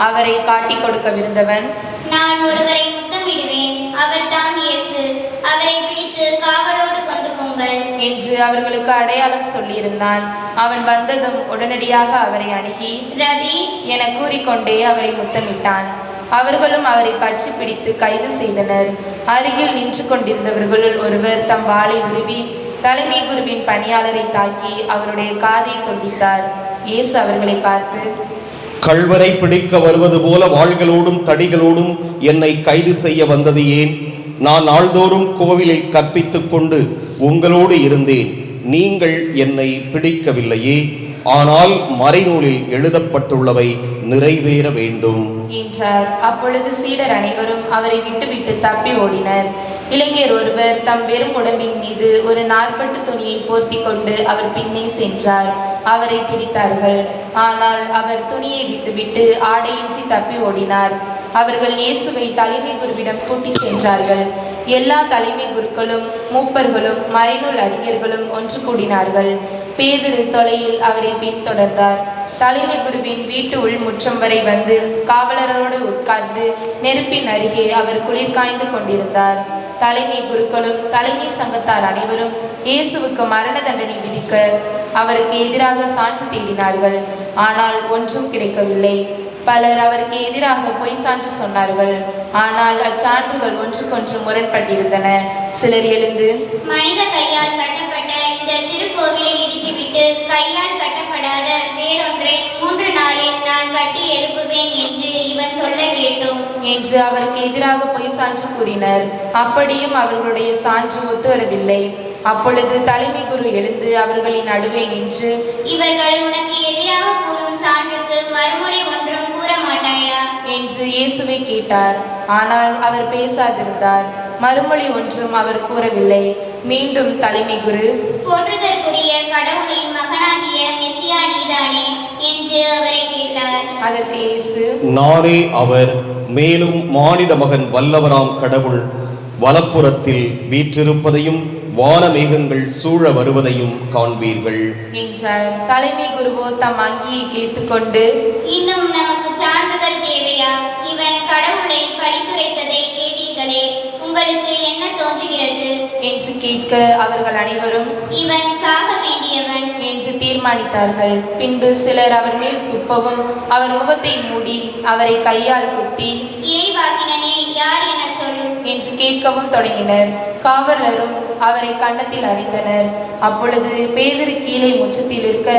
G: அவரை காட்டிக் கொடுக்கவிருந்தவன்,
H: நான் ஒருவரை முத்தமிடுவேன், அவர் தான் இயேசு, அவரை பிடித்து காவலோடு கொண்டு போங்கள்
G: என்று அவர்களுக்கு அடையாளம் சொல்லியிருந்தான். அவன் வந்ததும் உடனடியாக அவரை அணுகி,
H: ரபி
G: என கூறிக்கொண்டே அவரை முத்தமிட்டான். அவர்களும் அவரை பற்றி பிடித்து கைது செய்தனர். அருகில் நின்று கொண்டிருந்தவர்களுள் ஒருவர் தம் வாளை உருவி தலைமை குருவின் பணியாளரை தாக்கி அவருடைய காதை துண்டித்தார். இயேசு அவர்களை பார்த்து,
A: கள்வரை பிடிக்க வருவது போல வாள்களோடும் தடிகளோடும் என்னை கைது செய்ய வந்தது ஏன்? நான் நாள்தோறும் கோவிலில் கற்பித்துக் கொண்டு உங்களோடு இருந்தேன், நீங்கள் என்னை பிடிக்கவில்லையே. ஆனால் மறைநூலில் எழுதப்பட்டுள்ளவை நிறைவேற வேண்டும்
G: என்றார். அப்பொழுது சீடர் அனைவரும் அவரை விட்டுவிட்டு தப்பி ஓடினர். இளைஞர் ஒருவர் தம் வெறும் உடம்பின் மீது ஒரு நார்பட்டு துணியை போர்த்தி கொண்டு அவர் பின்னே சென்றார். அவரை பிடித்தார்கள். ஆனால் அவர் துணியை விட்டுவிட்டு ஆடையின்றி தப்பி ஓடினார். அவர்கள் இயேசுவை தலைமை குருவிடம் கூட்டி சென்றார்கள். எல்லா தலைமை குருக்களும் மூப்பர்களும் மறைநூல் அறிஞர்களும் ஒன்று கூடினார்கள். பேதுரு தொலையில் அவரை பின்தொடர்ந்தார். தலைமை குருவின் வீட்டு உள்முற்றம் வரை வந்து காவலரோடு உட்கார்ந்து நெருப்பின் அருகே அவர் குளிர் காய்ந்து கொண்டிருந்தார். தலைமை குருக்களும் தலைமை சங்கத்தார் அனைவரும் இயேசுவுக்கு மரண தண்டனை விதிக்க அவருக்கு எதிராக சான்று தேடினார்கள். ஆனால் ஒன்றும் கிடைக்கவில்லை. பலர் அவருக்கு எதிராக பொய் சான்று சொன்னார்கள். ஆனால் அச்சான்றுகள் ஒன்றுக்கொன்று முரண்பட்டிருந்தன. சிலர் எழுந்து,
H: மனித கையால் கட்டப்பட்ட இந்த திருக்கோவிலை இடித்துவிட்டு கையால் கட்டப்படாத வேறொன்றை 3 நாளில் நான் கட்டி எழுப்புவேன் என்று இவன் சொல்ல கேட்டோம்
G: என்று அவருக்கு எதிராக பொய் சான்று கூறினர். அப்படியும் அவர்களுடைய சான்று ஒத்துவரவில்லை. அப்பொழுது தலைமை குரு எழுந்து அவர்களின் நடுவே நின்று,
H: இவர்கள் உனக்கு எதிராக கூறும் சான்றுக்கு மறுமொழி ஒன்றும் கூற மாட்டாயா
G: என்று இயேசுவை கேட்டார். ஆனால் அவர் பேசாதிருந்தார். மறுமொழி ஒன்றும் அவர் கூறவில்லை. மீண்டும் தலைமை குரு,
H: போற்றுதற்குரிய கடவுளின் மகனாகிய மெசியா நீதானே என்று அவரை கேட்டார்.
G: அதற்கு இயேசு,
A: நானே அவர். மேலும் மானிட மகன் வல்லவராம் கடவுள் வலப்புறத்தில் வீற்றிருப்பதையும் வானமேகங்கள் சூழ வருவதையும் காண்பீர்கள்
G: என்றார். தலைமை குருவோ தம் அங்கியை கிழித்துக் கொண்டு,
H: இன்னும் நமக்கு சான்றுகள் தேவையா? இவன் கடவுளை பழித்துரைத்ததை கேட்டீர்களே, உங்களுக்கு என்ன தோன்றுகிறது
G: என்று கேட்க அவர்கள் அனைவரும்
H: இவன் சாக வேண்டியவன்
G: என்று தீர்மானித்தார்கள். பின்பு சிலர் அவர் மேல் துப்பவும் அவர் முகத்தை மூடி அவரை கையால் குத்தி,
H: இறைவாக்கினனே யார் என சொல்
G: என்று கேட்கவும் தொடங்கினர். காவலரும் அவரை கன்னத்தில் அறிந்தனர். அப்பொழுது பேதுரு கீழே முற்றத்தில் இருக்க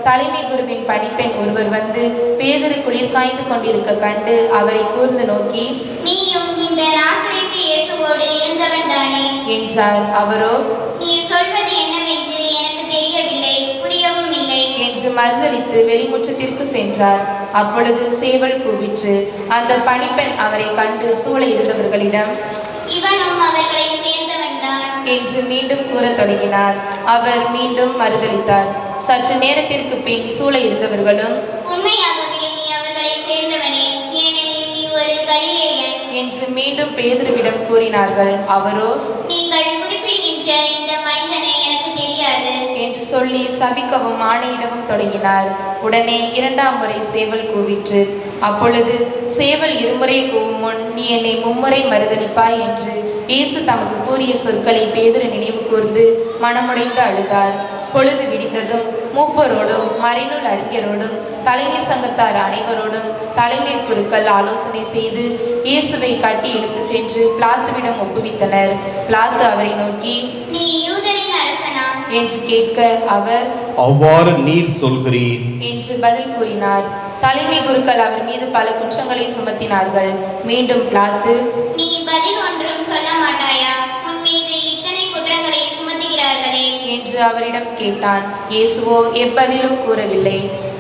G: தலைமை குருவின் பணிப்பெண் ஒருவர் வந்து பேதுரு குளிர் காய்ந்து கொண்டிருக்க கண்டு அவரை கூர்ந்து நோக்கி,
H: நீயும் இந்த நாசரேத்து இயேசுவோடு இருந்தவன் தானே
G: என்றார். அவரோ,
H: நீர் சொல்வது என்னவென்று எனக்கு தெரியவில்லை, புரியவும் இல்லை
G: என்று மறுதலித்து வெளிமுற்றத்திற்கு சென்றார். அப்பொழுது சேவல் கூவிற்று. அந்த பணிப்பெண் அவரை கண்டு சூழ இருந்தவர்களிடம்,
H: இவனும் அவர்களை சேர்ந்தவன்தான்
G: என்று மீண்டும் கூறத் தொடங்கினார். அவர் மீண்டும் மறுதலித்தார். சற்று நேரத்திற்கு பின் சூழ இருந்தவர்களும்,
H: உண்மையாகவே நீ அவர்களை சேர்ந்தவனே, ஏனெனில் நீ ஒரு கலிலேயன்
G: என்று மீண்டும் பேதுருவிடம் கூறினார்கள். அவரோ,
H: நீங்கள் குறிப்பிடுகின்ற இந்த மனிதனை எனக்கு தெரியாது
G: என்று சொல்லி சபிக்கவும் ஆணையிடவும் தொடங்கினார். உடனே இரண்டாம் முறை சேவல் கூவிற்று. அப்பொழுது சேவல் இருமுறை கூவும் முன் நீ என்னை மும்முறை மறுதலிப்பாய் என்று இயேசு தமக்கு கூறிய சொற்களை பேதுரு நினைவு கூர்ந்து மனமுடைந்து அழுதார். பொழுது விடிந்ததும் மூப்பரோடும் மறைநூல் அறிஞரோடும் தலைமை சங்கத்தார் அனைவரோடும் தலைமை குருக்கள் ஆலோசனை செய்து இயேசுவை கட்டி இழுத்துச் சென்று பிலாத்துவிடம் ஒப்புவித்தனர். பிலாத்து அவரை நோக்கி,
H: நீ யூதரின் அரசனா
G: என்று கேட்க அவர்,
A: அவ்வாறு நீர் சொல்கிறீர்
G: என்று பதில் கூறினார். தலைமை குருக்கள் அவர் மீது பல குற்றங்களை சுமத்தினார்கள். மீண்டும் பிலாத்து,
H: நீ பதில் ஒன்றும் சொல்ல மாட்டாயா? உன் மீது இத்தனை குற்றங்களை சுமத்துகிறார்களே
G: என்று அவரிடம் கேட்டான். இயேசுவோ எப்பதிலும் கூறவில்லை.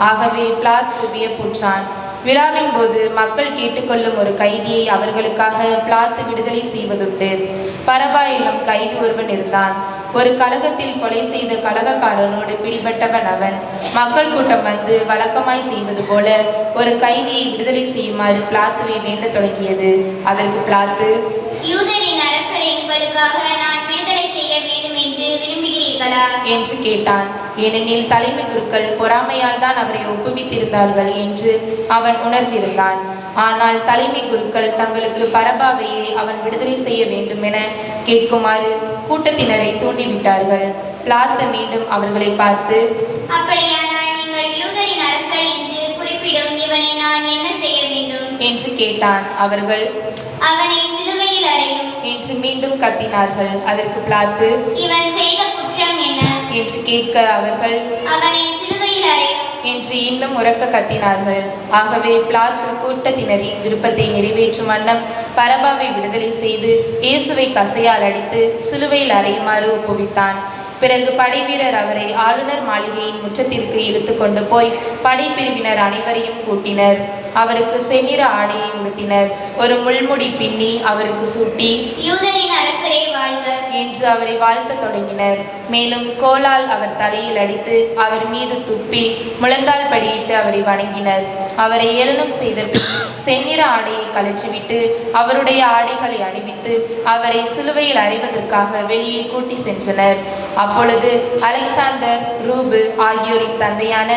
G: ஆகவே பிலாத்து வியப்புற்றான். விழாவின் போது மக்கள் கேட்டுக்கொள்ளும் ஒரு கைதியை அவர்களுக்காக பிலாத்து விடுதலை செய்வதுண்டு. பரபா என்னும் கைதி ஒருவன் இருந்தான். ஒரு கலகத்தில் கொலை செய்த கலகக்காரனோடு பிடிபட்டவன் அவன். மக்கள் கூட்டம் வந்து வழக்கமாய் செய்வது போல ஒரு கைதியை விடுதலை செய்யுமாறு பிலாத்துவை வேண்ட தொடங்கியது. அதற்கு பிலாத்து,
H: யூதரின் அரசரை உங்களுக்காக நான் விடுதலை செய்ய வேண்டும் என்று விரும்புகிறீர்களா
G: என்று கேட்டான். ஏனெனில் தலைமை குருக்கள் பொறாமையால் தான் அவரை ஒப்புவித்திருந்தார்கள் என்று அவன் உணர்ந்திருந்தான். ஆனால் தலைமை குருக்கள் தங்களுக்கு பரபாவையே அவன் விடுதலை செய்ய வேண்டும் என கேட்குமாறு கூட்டத்தினரை தூண்டிவிட்டார்கள். பிலாத்து மீண்டும் அவர்களை பார்த்து,
H: அப்படியானால் நீங்கள் யூதரின் அரசர் என்று குறிப்பிடும் இவனை நான் என்ன செய்ய வேண்டும்
G: என்று கேட்டான். அவர்கள்,
H: அவனை சிலுவையில் அறையும்
G: என்று மீண்டும் கத்தினார்கள். அதற்கு பிலாத்து,
H: இவன் செய்த குற்றம் என்ன
G: என்று கேட்க அவர்கள்,
H: அவனை சிலுவையில் அறையும்
G: என்று இன்னும் உரக்க கத்தினார்கள். ஆகவே பிலாத்து கூட்டத்தினரின் விருப்பத்தை நிறைவேற்றும் வண்ணம் பரபாவை விடுதலை செய்து இயேசுவை கசையால் அடித்து சிலுவையில் அறையுமாறு ஒப்புவித்தான். பிறகு படைவீரர் அவரை ஆளுநர் மாளிகையின் முற்றத்திற்கு இழுத்து கொண்டு போய் படைப்பிரிவினர் அனைவரையும் கூட்டினர். அவருக்கு செந்நிற ஆடையை உடுத்தினர். ஒரு முள்முடி பின்னி அவருக்கு சூட்டி,
H: யூதரின் அரசரே வாழ்க
G: என்று அவரை வாழ்த்த தொடங்கினர். மேலும் கோலால் அவர் தலையில் அடித்து அவர் மீது துப்பி முழந்தால் படியிட்டு அவரை வணங்கினர். அவரை ஏளனம் செய்த பின் செந்நிற ஆடையை கழற்றிவிட்டு அவருடைய ஆடைகளை அணிவித்து அவரை சிலுவையில் அறைவதற்காக வெளியே கூட்டி சென்றனர். அப்பொழுது அலெக்சாந்தர், ரூபு ஆகியோரின் தந்தையான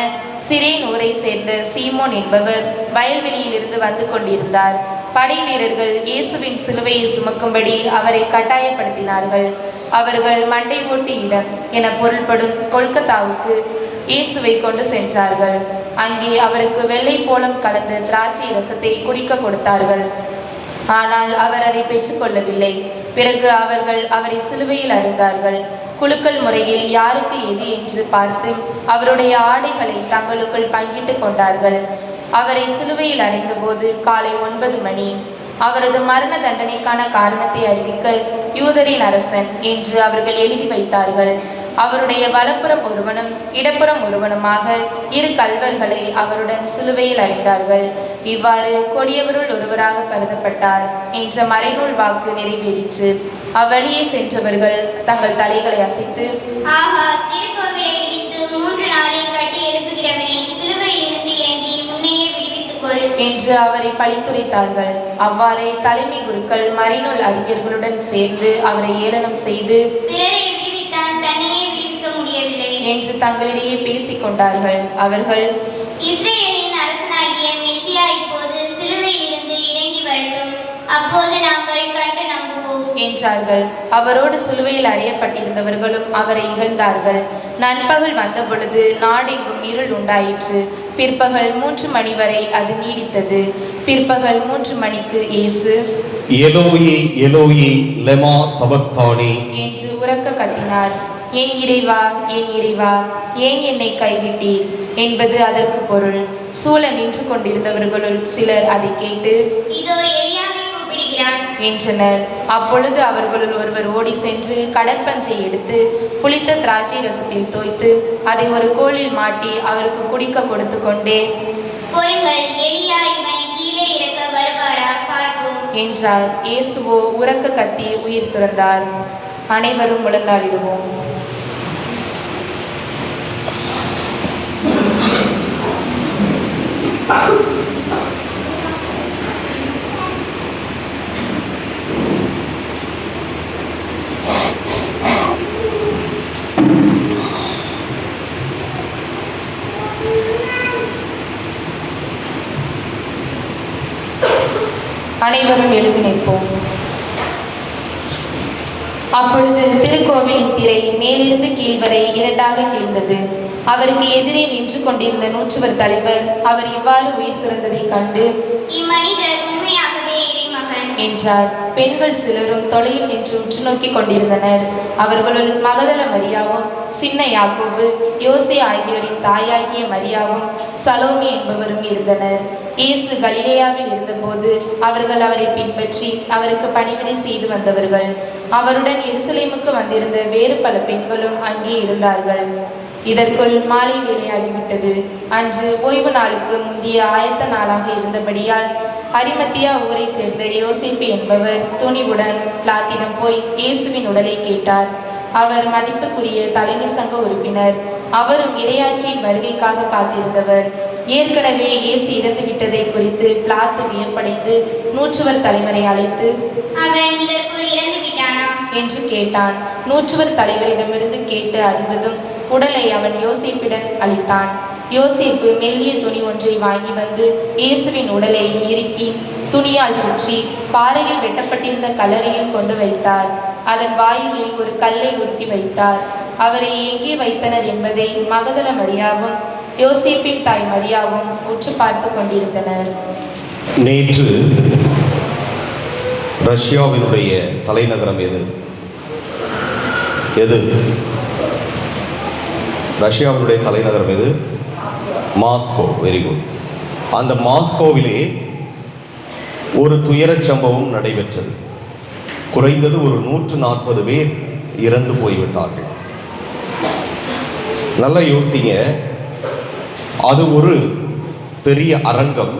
G: சிரேன் ஊரை சேர்ந்த சீமோன் என்பவர் வயல்வெளியிலிருந்து வந்து கொண்டிருந்தார். படை வீரர்கள் இயேசுவின் சிலுவையை சுமக்கும்படி அவரை கட்டாயப்படுத்தினார்கள். அவர்கள் மண்டை ஓட்டு இடம் என பொருள்படும் கொல்கத்தாவுக்கு இயேசுவை கொண்டு சென்றார்கள். அங்கே அவருக்கு வெள்ளை போலம் கலந்த திராட்சை ரசத்தை குடிக்க கொடுத்தார்கள். ஆனால் அவர் அதை பெற்றுக்கொள்ளவில்லை. பிறகு அவர்கள் அவரை சிலுவையில் அறைந்தார்கள். குலுக்கல் முறையில் யாருக்கு எது என்று பார்த்து அவருடைய ஆடைகளை தங்களுக்குள் பங்கிட்டு கொண்டார்கள். அவரை சிலுவையில் அறைந்த போது காலை 9 மணி. அவரது மரண தண்டனைக்கான காரணத்தை அறிவிக்க யூதரின் அரசன் என்று அவர்கள் எழுதி வைத்தார்கள். அவருடைய வலப்புறம் ஒருவனும் இடப்புறம் ஒருவனுமாக 2 கள்வர்களை அவருடன் சிலுவையில் அறைந்தார்கள். இவ்வாறு கொடியவருள் ஒருவராக கருதப்பட்டார் என்ற மறைநூல் வாக்கு நிறைவேறிற்று. அவ்வழியே சென்றவர்கள் தங்கள் தலைகளை அசைத்து,
H: ஆஹா, திருக்கோவிலை இடித்து 3 நாளில் கட்டி எழுப்புகிறவனே, சிலுவையில் இருந்து இறங்கி உன்னையே விடுவித்துக் கொள்
G: என்று அவரை பழித்துரைத்தார்கள். அவ்வாறே தலைமை குருக்கள் மறைநூல் அறிஞர்களுடன் சேர்ந்து அவரை ஏளனம் செய்து,
H: பிறரை விடுவித்தான், தன்னையே விடுவிக்க முடியவில்லை
G: என்று தங்களிடையே பேசிக் கொண்டார்கள். அவர்கள்,
H: இஸ்ரேலின் அரசனாகிய மெசியா இப்போது சிலுவையில் இருந்து இறங்கி வரட்டும், அப்போது நாங்கள் கண்டு நம்புவோம்
G: என்றார்கள். அவரோடு சிலுவையில் அறையப்பட்டிருந்தவர்களும் அவரை இகழ்ந்தார்கள். நண்பகல் வந்தபொழுது நாடெங்கும் இருள் உண்டாயிற்று. பிற்பகல் 3 மணி வரை அது நீடித்தது. பிற்பகல் 3 மணிக்கு இயேசு,
A: எலோயி எலோயி லெமா சபக்தானி
G: என்று உரக்க கத்தினார். என் இறைவா, என் இறைவா, ஏன் என்னை கைவிட்டீர் என்பது அதற்கு பொருள். சூழ நின்று கொண்டிருந்தவர்களுள் சிலர் அதை கேட்டு,
H: இதோ எலியாவை கூப்பிடுகிறான்
G: என்றனர். அப்பொழுது அவர்களுள் ஒருவர் ஓடி சென்று கடற்பஞ்சை எடுத்து புளித்த திராட்சை ரசத்தில் தோய்த்து அதை ஒரு கோலில் மாட்டி அவருக்கு குடிக்க கொடுத்து கொண்டே,
H: பொறுங்கள், எலியா இவனை கீழே இறக்க வருவாரா பார்ப்போம்
G: என்றார். இயேசுவோ உரக்க கத்தி உயிர் துறந்தார். அனைவரும் முழந்தாளிடுவோம். அனைவரும் எழுதி நிற்போம். அப்பொழுது திருக்கோவிலின் திரை மேலிருந்து கீழ்வரை 2ஆக கிழிந்தது. அவருக்கு எதிரே நின்று கொண்டிருந்த நூற்றுவர் தலைவர் அவர் இவ்வாறு உயிர் துறந்ததை கண்டு,
H: இம்மனிதர் உண்மையாகவே இறைமகன்
G: என்றார். பெண்கள் சிலரும் தொலையில் நின்று உற்று நோக்கி கொண்டிருந்தனர். அவர்களுள் மகதல மரியாவும், சின்ன யாக்கோபு, யோசே ஆகியோரின் தாயாகிய மரியாவும், சலோமி என்பவரும் இருந்தனர். இயேசு கலிலேயாவில் இருந்தபோது அவர்கள் அவரை பின்பற்றி அவருக்கு பணிவிடை செய்து வந்தவர்கள். அவருடன் எருசலேமுக்கு வந்திருந்த வேறு பல பெண்களும் அங்கே இருந்தார்கள். இதற்குள் மாலை வேளையாகிவிட்டது. அன்று ஓய்வு நாளுக்கு முந்தைய ஆயத்த நாளாக இருந்தபடியால் அரிமத்தியா ஊரை சேர்ந்த யோசேப்பு என்பவர் துணிவுடன் பிலாத்திடம் போய் இயேசுவின் உடலை கேட்டார். அவர் மதிப்புக்குரிய தலைமை சங்க உறுப்பினர். அவரும் இறையாட்சியின் வருகைக்காக காத்திருந்தவர். ஏற்கனவே இயேசு இறந்து விட்டதை குறித்து பிலாத்து வியப்படைந்து நூற்றுவர் தலைவரை அழைத்து,
H: அவன் இதற்குள் இறந்து விட்டானா
G: என்று கேட்டான். நூற்றுவர் தலைவரிடமிருந்து கேட்டு அறிந்ததும் உடலை அவன் யோசேப்பிடம் அளித்தான். யோசேப்பு மெல்லிய துணி ஒன்றை வாங்கி வந்து இயேசுவின் உடலை இறுக்கி துணியால் சுற்றி பாறையில் வெட்டப்பட்டிருந்த கல்லறையில் கொண்டு வைத்தார். அதன் வாயிலில் ஒரு கல்லை உருட்டி வைத்தார். அவரை எங்கே வைத்தனர் என்பதை மகதல மரியாவும் யோசேப்பின் தாய் மரியாவும் உற்று பார்த்து கொண்டிருந்தனர்.
A: நேற்று ரஷ்யாவினுடைய தலைநகரம் எது? ரஷ்யாவினுடைய தலைநகரம் எது? மாஸ்கோ. Very good. அந்த மாஸ்கோவிலே ஒரு துயரச் சம்பவம் நடைபெற்றது. குறைந்தது ஒரு 140 பேர் இறந்து போய்விட்டார்கள். நல்லா யோசிங்க. அது ஒரு பெரிய அரங்கம்.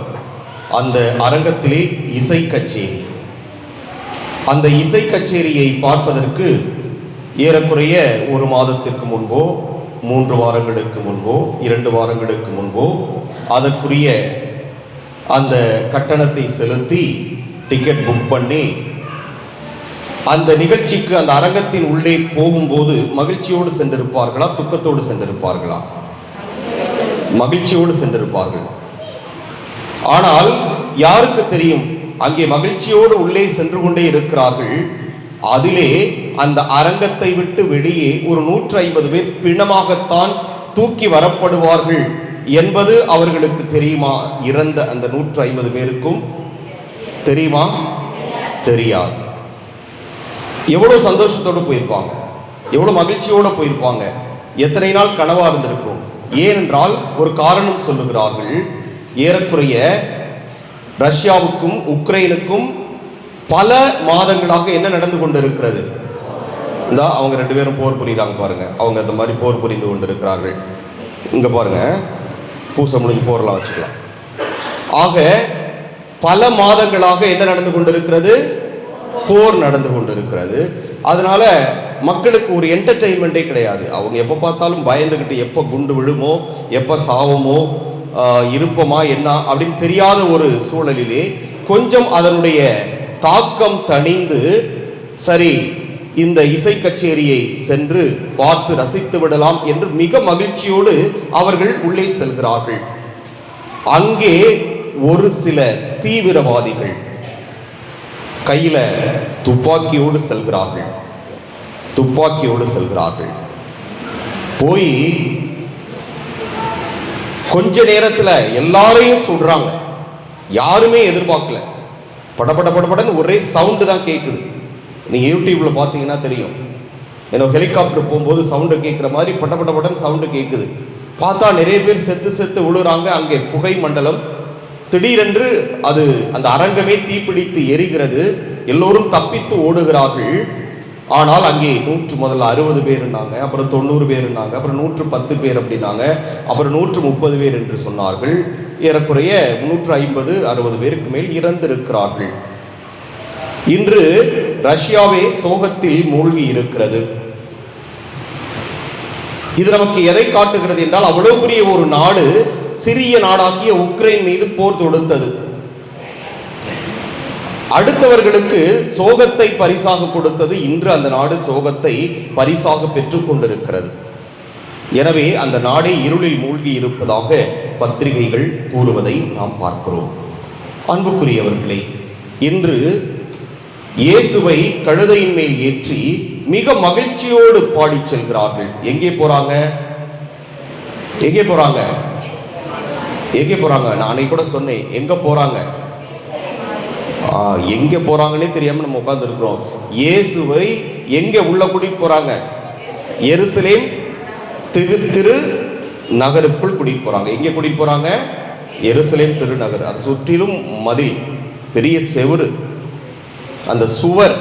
A: அந்த அரங்கத்திலே இசை கச்சேரி. அந்த இசை கச்சேரியை பார்ப்பதற்கு ஏறக்குறைய 1 மாதத்திற்கு முன்போ, 3 வாரங்களுக்கு முன்போ, 2 வாரங்களுக்கு முன்போ அதற்குரிய அந்த கட்டணத்தை செலுத்தி டிக்கெட் புக் பண்ணி அந்த நிகழ்ச்சிக்கு அந்த அரங்கத்தின் உள்ளே போகும்போது மகிழ்ச்சியோடு சென்றிருப்பார்களா, துக்கத்தோடு சென்றிருப்பார்களா? மகிழ்ச்சியோடு சென்றிருப்பார்கள். ஆனால் யாருக்கு தெரியும், அங்கே மகிழ்ச்சியோடு உள்ளே சென்று கொண்டே இருக்கிறார்கள். அதிலே அந்த அரங்கத்தை விட்டு வெளியே ஒரு 150 பேர் பிணமாகத்தான் தூக்கி வரப்படுவார்கள் என்பது அவர்களுக்கு தெரியுமா? இறந்த அந்த 150 பேருக்கும் தெரியுமா? தெரியாது. எவ்வளவு சந்தோஷத்தோடு போயிருப்பாங்க, எவ்வளவு மகிழ்ச்சியோடு போயிருப்பாங்க, எத்தனை நாள் கனவா இருந்திருக்கும். ஏனென்றால் ஒரு காரணம் சொல்லுகிறார்கள். ஏறக்குறைய ரஷ்யாவுக்கும் உக்ரைனுக்கும் பல மாதங்களாக என்ன நடந்து கொண்டிருக்கிறது? இந்த அவங்க 2 பேரும் போர் புரியுறாங்க பாருங்க. அவங்க இந்த மாதிரி போர் புரிந்து கொண்டிருக்கிறார்கள். இங்க பாருங்க, பூசை முடிஞ்சு போர்லாம் வச்சுக்கலாம். ஆக பல மாதங்களாக என்ன நடந்து கொண்டிருக்கிறது? போர் நடந்து கொண்டிருக்கிறது. அதனால மக்களுக்கு ஒரு என்டர்டெயின்மெண்ட்டே கிடையாது. அவங்க எப்போ பார்த்தாலும் பயந்துக்கிட்டு எப்போ குண்டு விழுமோ, எப்போ சாவமோ, இருப்போமா என்ன அப்படின்னு தெரியாத ஒரு சூழலிலே கொஞ்சம் அதனுடைய தாக்கம் தணிந்து சரி இந்த இசை கச்சேரியை சென்று பார்த்து ரசித்து விடலாம் என்று மிக மகிழ்ச்சியோடு அவர்கள் உள்ளே செல்கிறார்கள். அங்கே ஒரு சில தீவிரவாதிகள் கையில துப்பாக்கியோடு செல்கிறார்கள். போய் கொஞ்ச நேரத்துல எல்லாரையும் சொல்றாங்க. யாருமே எதிர்பார்க்கல. படபடன்னு ஒரே சவுண்டு தான் கேட்குது. நீங்க யூடியூப்ல பார்த்தீங்கன்னா தெரியும். ஏன்னா ஹெலிகாப்டர் போகும்போது சவுண்டு கேட்குற மாதிரி படபடன்னு சவுண்டு கேட்குது. பார்த்தா நிறைய பேர் செத்து விழுறாங்க. அங்கே புகை மண்டலம். திடீரென்று அந்த அரங்கமே தீப்பிடித்து எரிகிறது. எல்லோரும் தப்பித்து ஓடுகிறார்கள். ஆனால் அங்கே முதல்ல 60 பேர் இருந்தாங்க, அப்புறம் 90 பேர் இருந்தாங்க, அப்புறம் 110 பேர் அப்படின்னாங்க, அப்புறம் 130 பேர் என்று சொன்னார்கள். ஏறக்குறைய 150-60 பேருக்கு மேல் இறந்திருக்கிறார்கள். இன்று ரஷ்யாவே சோகத்தில் மூழ்கி இருக்கிறது. இது நமக்கு எதை காட்டுகிறது என்றால், அவ்வளவு பெரிய ஒரு நாடு சிறிய நாடாகிய உக்ரைன் மீது போர் தொடுத்தது. அடுத்தவர்களுக்கு சோகத்தை பரிசாக கொடுத்தது. இன்று அந்த நாடு சோகத்தை பரிசாக பெற்றுக் கொண்டிருக்கிறது. எனவே அந்த நாடே இருளில் மூழ்கி இருப்பதாக பத்திரிகைகள் கூறுவதை நாம் பார்க்கிறோம். அன்புக்குரியவர்களே, இன்று இயேசுவை கழுதையின் மேல் ஏற்றி மிக மகிழ்ச்சியோடு பாடி செல்கிறார்கள். எங்கே போறாங்க? நான் அன்னைக்கு கூட சொன்னேன், எங்க போறாங்க? எங்க போறாங்கன்னே தெரியாம நம்ம உட்கார்ந்து இருக்கிறோம். இயேசுவை எங்க உள்ள கூட்டிட்டு போறாங்க? எருசலேம் திரு நகருக்குள் கூட்டிட்டு போறாங்க. எங்க கூட்டிட்டு போறாங்க? எருசலேம் திருநகர். அது சுற்றிலும் மதில், பெரிய செவுரு, அந்த சுவர்,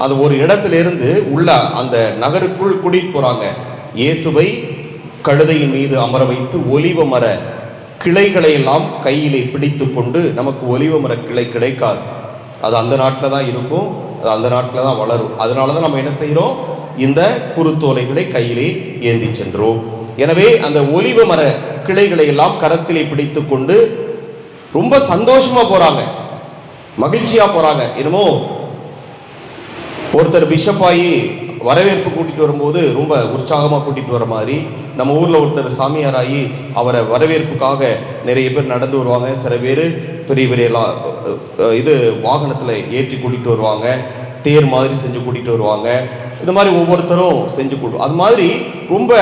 A: அது ஒரு இடத்திலிருந்து உள்ள அந்த நகருக்குள் கூட்டிட்டு போறாங்க. இயேசுவை கழுதையின் மீது அமர வைத்து ஒலிவ மர கிளைகளை எல்லாம் கையிலே பிடித்து கொண்டு, நமக்கு ஒலிவ மர கிளை கிடைக்காது, அது அந்த நாட்டில் தான் இருக்கும், அது அந்த நாட்டில் தான் வளரும். அதனால தான் நம்ம என்ன செய்கிறோம்? இந்த குருத்தோலைகளை கையிலே ஏந்தி சென்றோம். எனவே அந்த ஒலிவ மர கிளைகளை எல்லாம் கரத்திலே பிடித்து கொண்டு ரொம்ப சந்தோஷமா போறாங்க, மகிழ்ச்சியா போறாங்க. என்னமோ ஒருத்தர் பிஷப்பாயி வரவேற்பு கூட்டிட்டு வரும்போது ரொம்ப உற்சாகமாக கூட்டிட்டு வர மாதிரி, நம்ம ஊரில் ஒருத்தர் சாமியாராகி அவரை வரவேற்புக்காக நிறைய பேர் நடந்து வருவாங்க. சில பேர் பெரிய வாகனத்தில் ஏற்றி கூட்டிகிட்டு வருவாங்க, தேர் மாதிரி செஞ்சு கூட்டிகிட்டு வருவாங்க. இந்த மாதிரி ஒவ்வொருத்தரும் செஞ்சு அது மாதிரி ரொம்ப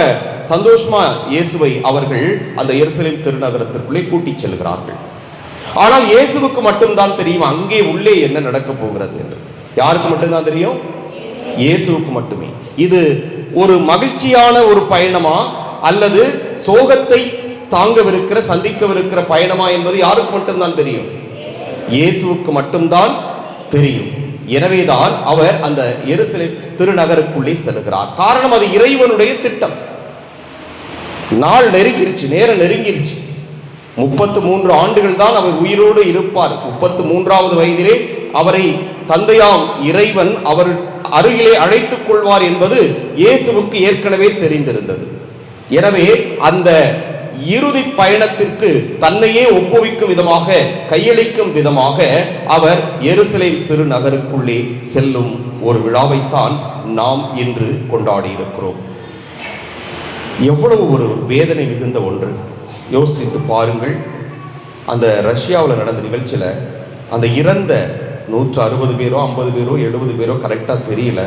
A: சந்தோஷமா இயேசுவை அவர்கள் அந்த எருசலேம் திருநகரத்திற்குள்ளே கூட்டி செல்கிறார்கள். ஆனால் இயேசுவுக்கு மட்டும்தான் தெரியும் அங்கே உள்ளே என்ன நடக்க போகிறது என்று. யாருக்கு மட்டும்தான் தெரியும்? இயேசுவுக்கு மட்டுமே. இது ஒரு மகிழ்ச்சியான ஒரு பயணமா அல்லது சோகத்தை தாங்கவிருக்கிற சந்திக்கவிருக்கிற பயணமா என்பது யாருக்கு மட்டும்தான் தெரியும்? இயேசுவுக்கு மட்டும்தான் தெரியும். எனவேதான் அவர் அந்த எருசலேம் திருநகருக்குள்ளே செல்கிறார். காரணம், அது இறைவனுடைய திட்டம். நாள் நெருங்கிருச்சு, நேரம் நெருங்கிருச்சு. 33 ஆண்டுகள் தான் அவர் உயிரோடு இருப்பார். 33வது வயதிலே அவரை தந்தையாம் இறைவன் அவர் அருகிலே அழைத்துக் கொள்வார் என்பது இயேசுவுக்கு ஏற்கனவே தெரிந்திருந்தது. எனவே அந்த இறுதி பயணத்திற்கு தன்னையே ஒப்புவிக்கும் விதமாக, கையளிக்கும் விதமாக அவர் எருசலேம் திருநகருக்குள்ளே செல்லும் ஒரு விழாவைத்தான் நாம் இன்று கொண்டாடி இருக்கிறோம். எவ்வளவு ஒரு வேதனை மிகுந்த ஒன்று. யோசித்து பாருங்கள். அந்த ரஷ்யாவில் நடந்த நிகழ்ச்சியில் அந்த இறந்த 160 பேரோ 50 பேரோ 70 பேரோ கரெக்டாக தெரியல,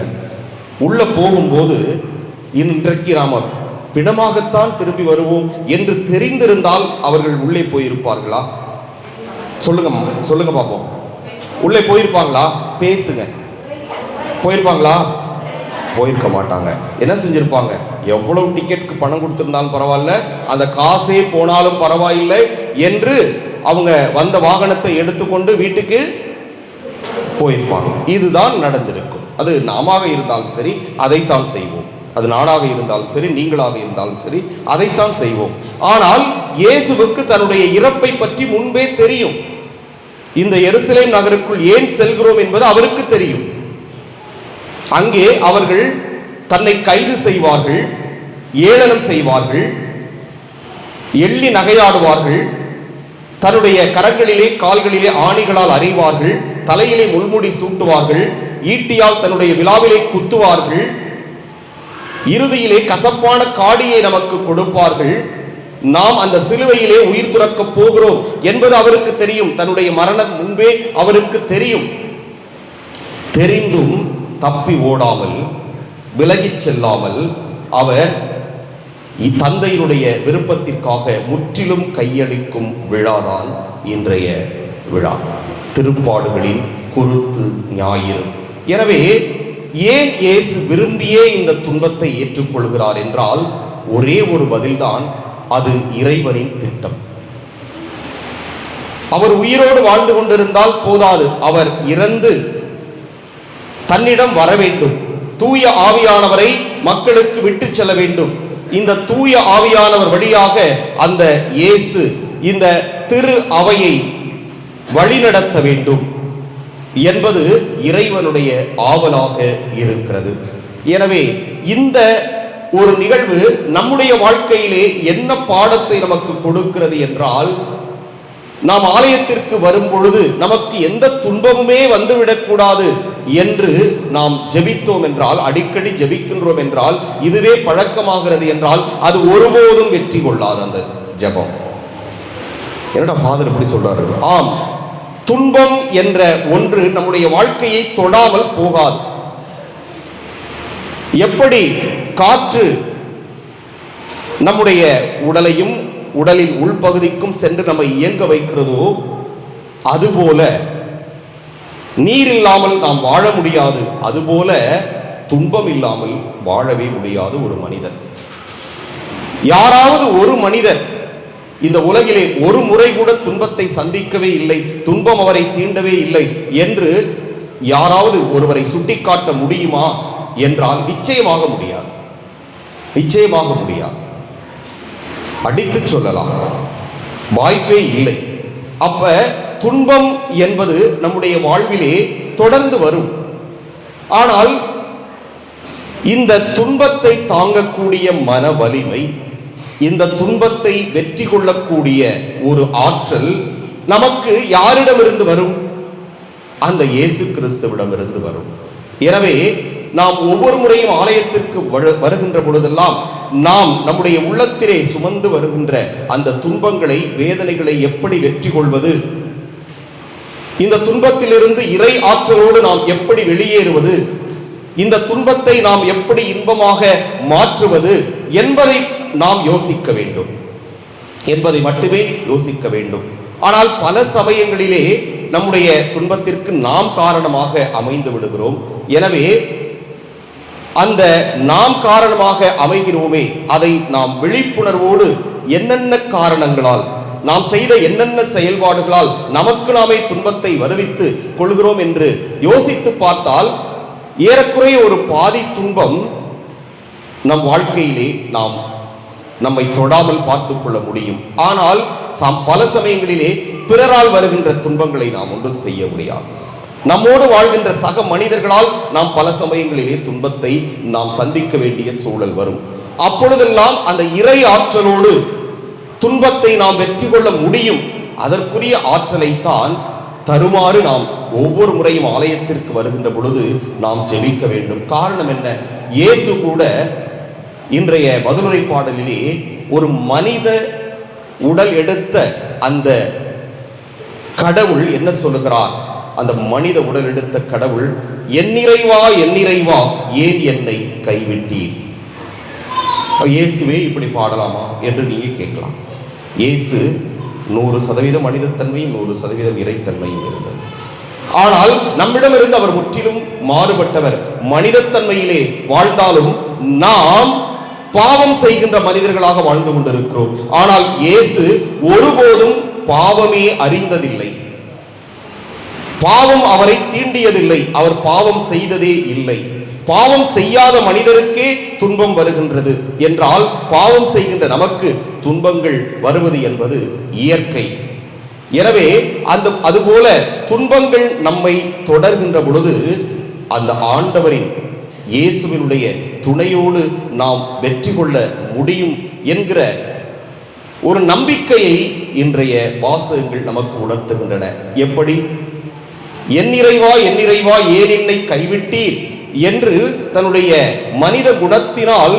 A: உள்ள போகும்போது இன்றைக்கு நாம பிணமாகத்தான் திரும்பி வருவோம் என்று தெரிந்திருந்தால் அவர்கள் உள்ளே போயிருப்பார்களா? சொல்லுங்க பார்ப்போம். உள்ளே போயிருப்பாங்களா? பேசுங்க. போயிருப்பாங்களா? போயிருக்க மாட்டாங்க. என்ன செஞ்சிருப்பாங்க? எவ்வளவு டிக்கெட்டுக்கு பணம் கொடுத்திருந்தாலும் பரவாயில்ல, அந்த காசே போனாலும் பரவாயில்லை என்று அவங்க வந்த வாகனத்தை எடுத்துக்கொண்டு வீட்டுக்கு போயிருப்பாங்க. இதுதான் நடந்திருக்கும். அது நாமாக இருந்தாலும் சரி அதைத்தான் செய்வோம். அது நாடாக இருந்தாலும் சரி நீங்களாக இருந்தாலும் சரி அதைத்தான் செய்வோம். ஆனால் இயேசுவுக்கு தன்னுடைய இறப்பை பற்றி முன்பே தெரியும். இந்த எருசலேம் நகருக்குள் ஏன் செல்கிறோம் என்பது அவருக்கு தெரியும். அங்கே அவர்கள் தன்னை கைது செய்வார்கள், ஏளனம் செய்வார்கள். எள்ளி நகையாடுவார்கள், தன்னுடைய கரங்களிலே கால்களிலே ஆணிகளால் அறைவார்கள், தலையிலே முள்முடி சூட்டுவார்கள், ஈட்டியால் தன்னுடைய விழாவிலே குத்துவார்கள், இறுதியிலே கசப்பான காடியை நமக்கு கொடுப்பார்கள். நாம் அந்த சிலுவையிலே உயிர் துறக்க போகிறோம் என்பது அவருக்கு தெரியும். தன்னுடைய மரணம் முன்பே அவருக்கு தெரியும். தெரிந்தும் தப்பி ஓடாமல், விலகிச் செல்லாமல் அவர் தந்தையினுடைய விருப்பத்திற்காக முற்றிலும் கையளிக்கும் விழாதான் இன்றைய விழா, திருப்பாடுகளின் குருத்து ஞாயிறு. எனவே ஏன் இயேசு விரும்பியே இந்த துன்பத்தை ஏற்றுக்கொள்கிறார் என்றால் ஒரே ஒரு பதில்தான், அது இறைவனின் திட்டம். அவர் உயிரோடு வாழ்ந்து கொண்டிருந்தால் போதாது, அவர் இறந்து தன்னிடம் வர வேண்டும், தூய ஆவியானவரை மக்களுக்கு விட்டு செல்ல வேண்டும். இந்த தூய ஆவியானவர் வழியாக அந்த இயேசு இந்த திரு அவையை வழிநடத்த வேண்டும் என்பது இறைவனுடைய ஆவலாக இருக்கிறது. எனவே இந்த ஒரு நிகழ்வு நம்முடைய வாழ்க்கையிலே என்ன பாடத்தை நமக்கு கொடுக்கிறது என்றால், நாம் ஆலயத்திற்கு வரும் பொழுது நமக்கு எந்த துன்பமுமே வந்துவிடக்கூடாது என்று நாம் ஜெபித்தோம் என்றால், அடிக்கடி ஜெபிக்கின்றோம் என்றால், இதுவே பழக்கமாகிறது என்றால் அது ஒருபோதும் வெற்றி கொள்ளாது அந்த ஜெபம். என்னடா ஃபாதர் இப்படி சொல்றாரு? ஆம், துன்பம் என்ற ஒன்று நம்முடைய வாழ்க்கையை தொடாமல் போகாது. எப்படி காற்று நம்முடைய உடலையும் உடலின் உள்பகுதிக்கும் சென்று நம்மை இயங்க வைக்கிறதோ, அதுபோல நீர் இல்லாமல் நாம் வாழ முடியாது. அதுபோல துன்பம் இல்லாமல் வாழவே முடியாது ஒரு மனிதன். யாராவது ஒரு மனிதர் இந்த உலகிலே ஒரு முறை கூட துன்பத்தை சந்திக்கவே இல்லை, துன்பம் அவரை தீண்டவே இல்லை என்று யாராவது ஒருவரை சுட்டிக்காட்ட முடியுமா என்றால் நிச்சயமாக முடியாது. நிச்சயமாக முடியாது. அடித்து சொல்லலாம், வாய்ப்பே இல்லை. அப்ப துன்பம் என்பது நம்முடைய வாழ்விலே தொடர்ந்து வரும். ஆனால் இந்த துன்பத்தை தாங்கக்கூடிய மன வலிமை, இந்த துன்பத்தை வெற்றி கொள்ளக்கூடிய ஒரு ஆற்றல் நமக்கு யாரிடமிருந்து வரும்? அந்த இயேசு கிறிஸ்துவிடமிருந்து வரும். எனவே நாம் ஒவ்வொரு முறையும் ஆலயத்திற்கு வருகின்ற பொழுதெல்லாம் நாம் நம்முடைய உள்ளத்திலே சுமந்து வருகின்ற அந்த துன்பங்களை, வேதனைகளை எப்படி வெற்றி கொள்வது, இந்த துன்பத்திலிருந்து இறை ஆற்றலோடு நாம் எப்படி வெளியேறுவது, இந்த துன்பத்தை நாம் எப்படி இன்பமாக மாற்றுவது என்பதை நாம் யோசிக்க வேண்டும், என்பதை மட்டுமே யோசிக்க வேண்டும். ஆனால் பல சமயங்களிலே நம்முடைய துன்பத்திற்கு நாம் காரணமாக அமைந்து விடுகிறோம். எனவே அந்த நாம் காரணமாக அமைகிறோமே, அதை நாம் விழிப்புணர்வோடு என்னென்ன காரணங்களால், நாம் செய்த என்னென்ன செயல்பாடுகளால் நமக்கு நாமே துன்பத்தை வருவித்து கொள்கிறோம் என்று யோசித்து பார்த்தால் ஏறக்குறைய ஒரு பாதி துன்பம் நம் வாழ்க்கையிலே நாம் நம்மை தொடாமல் பார்த்துக் கொள்ள முடியும். ஆனால் பல சமயங்களிலே பிறரால் வருகின்ற துன்பங்களை நாம் ஒன்றும் செய்ய முடியாது. நம்மோடு வாழ்கின்ற சக மனிதர்களால் நாம் பல சமயங்களிலே துன்பத்தை நாம் சந்திக்க வேண்டிய சூழல் வரும். அப்பொழுதெல்லாம் அந்த இறை ஆற்றலோடு துன்பத்தை நாம் வெற்றி கொள்ள முடியும். அதற்குரிய ஆற்றலை தான் தருமாறு நாம் ஒவ்வொரு முறையும் ஆலயத்திற்கு வருகின்ற பொழுது நாம் ஜெபிக்க வேண்டும். காரணம் என்ன? இயேசு கூட இன்றைய பதிலுரை பாடலிலே ஒரு மனித உடல் எடுத்த அந்த கடவுள் என்ன சொல்லுகிறார்? அந்த மனித உடல் எடுத்த கடவுள், என்னிறைவா என்னிறைவா ஏன் என்னை கைவிட்டீர்? இயேசுவே இப்படி பாடலாமா என்று நீங்க கேட்கலாம். இயேசு 100% மனிதத்தன்மையும் 100% இறைத்தன்மையும் இருந்தது. ஆனால் நம்மிடமிருந்து அவர் முற்றிலும் மாறுபட்டவர். மனிதத்தன்மையிலே வாழ்ந்தாலும் நாம் பாவம் செய்கின்ற மனிதர்களாக வாழ்ந்து கொண்டிருக்கிறோம். ஆனால் இயேசு ஒருபோதும் பாவமே அறிந்ததில்லை, பாவம் அவரை தீண்டியதில்லை, அவர் பாவம் செய்ததே இல்லை. பாவம் செய்யாத மனிதருக்கே துன்பம் வருகின்றது என்றால் பாவம் செய்கின்ற நமக்கு துன்பங்கள் வருவது என்பது இயற்கை. எனவே அதுபோல துன்பங்கள் நம்மை தொடர்கின்ற பொழுது அந்த ஆண்டவரின் இயேசுவினுடைய துணையோடு நாம் வெற்றி கொள்ள முடியும் என்கிற ஒரு நம்பிக்கையை இன்றைய வாசகங்கள் நமக்கு உணர்த்துகின்றன. எப்படி? என் இறைவா ஏன் என்னை கைவிட்டீர் என்று தன்னுடைய மனித குணத்தினால்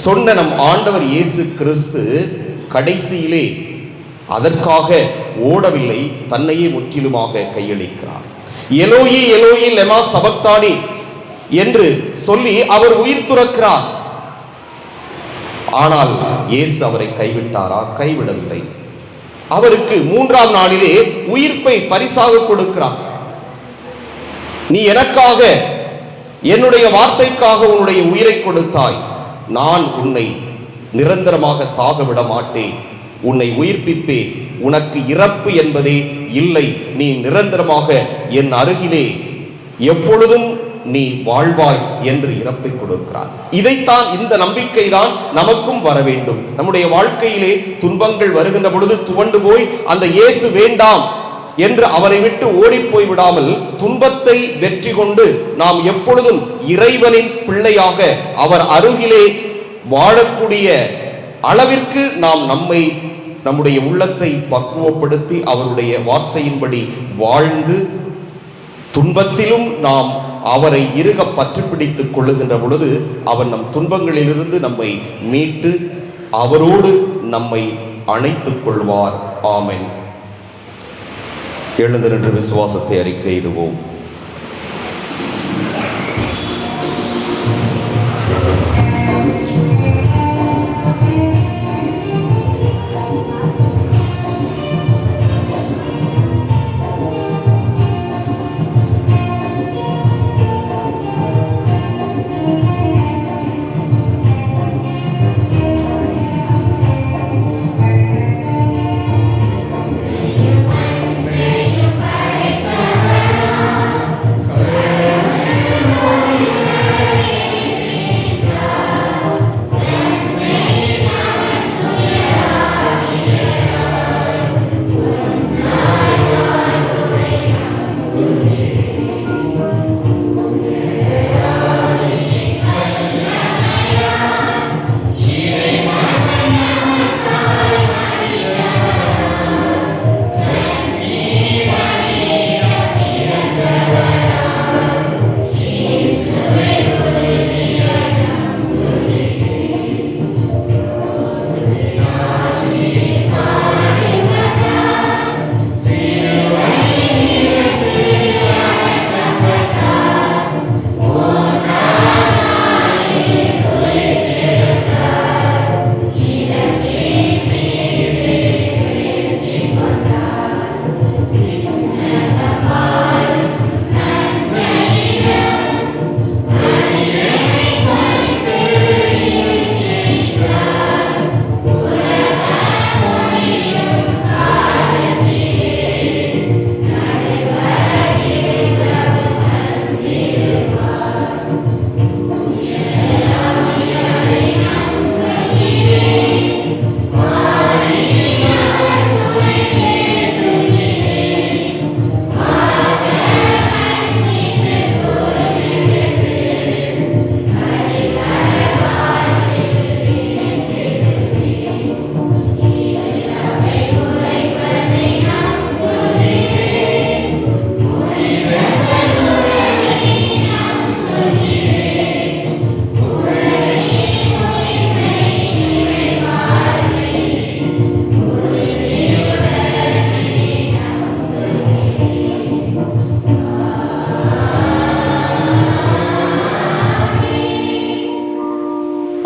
A: சொன்ன நம் ஆண்டவர் இயேசு கிறிஸ்து கடைசியிலே அதற்காக ஓடவில்லை, தன்னையே முற்றிலுமாக கையளிக்கிறார். எலோயி எலோயி லெமா சபக்தானி என்று சொல்லி அவர் உயிர் துறக்கிறார். ஆனால் இயேசு அவரை கைவிட்டாரா? கைவிடவில்லை. அவருக்கு 3ஆம் நாளிலே உயிர்ப்பை பரிசாக கொடுக்கிறார். நீ எனக்காக, என்னுடைய வார்த்தைக்காக உன்னுடைய உயிரை கொடுத்தாய், நான் உன்னை நிரந்தரமாக சாக விட மாட்டேன், உன்னை உயிர்ப்பிப்பேன், உனக்கு இறப்பு என்பதே இல்லை, நீ நிரந்தரமாக என் அருகிலே எப்பொழுதும் நீ வாழ்வாய் என்று இறப்பை கொடுக்கிறார். இதைத்தான், இந்த நம்பிக்கை தான் நமக்கும் வர வேண்டும். நம்முடைய வாழ்க்கையிலே துன்பங்கள் வருகின்ற பொழுது துவண்டு போய் அந்த இயேசு வேண்டாம் என்று அவரை விட்டு ஓடி போய் விடாமல், துன்பத்தை வெற்றி கொண்டு நாம் எப்பொழுதும் இறைவனின் பிள்ளையாக அவர் அருகிலே வாழக்கூடிய அளவிற்கு நாம் நம்முடைய உள்ளத்தை பக்குவப்படுத்தி அவருடைய வார்த்தையின்படி வாழ்ந்து, துன்பத்திலும் நாம் அவரை இறுக பற்றி பிடித்துக் கொள்ளுகின்ற பொழுது அவர் நம் துன்பங்களிலிருந்து நம்மை மீட்டு அவரோடு நம்மை அணைத்துக் கொள்வார். ஆமென். எழுந்து நின்று விசுவாசத்தை அறிக்கையிடுவோம்.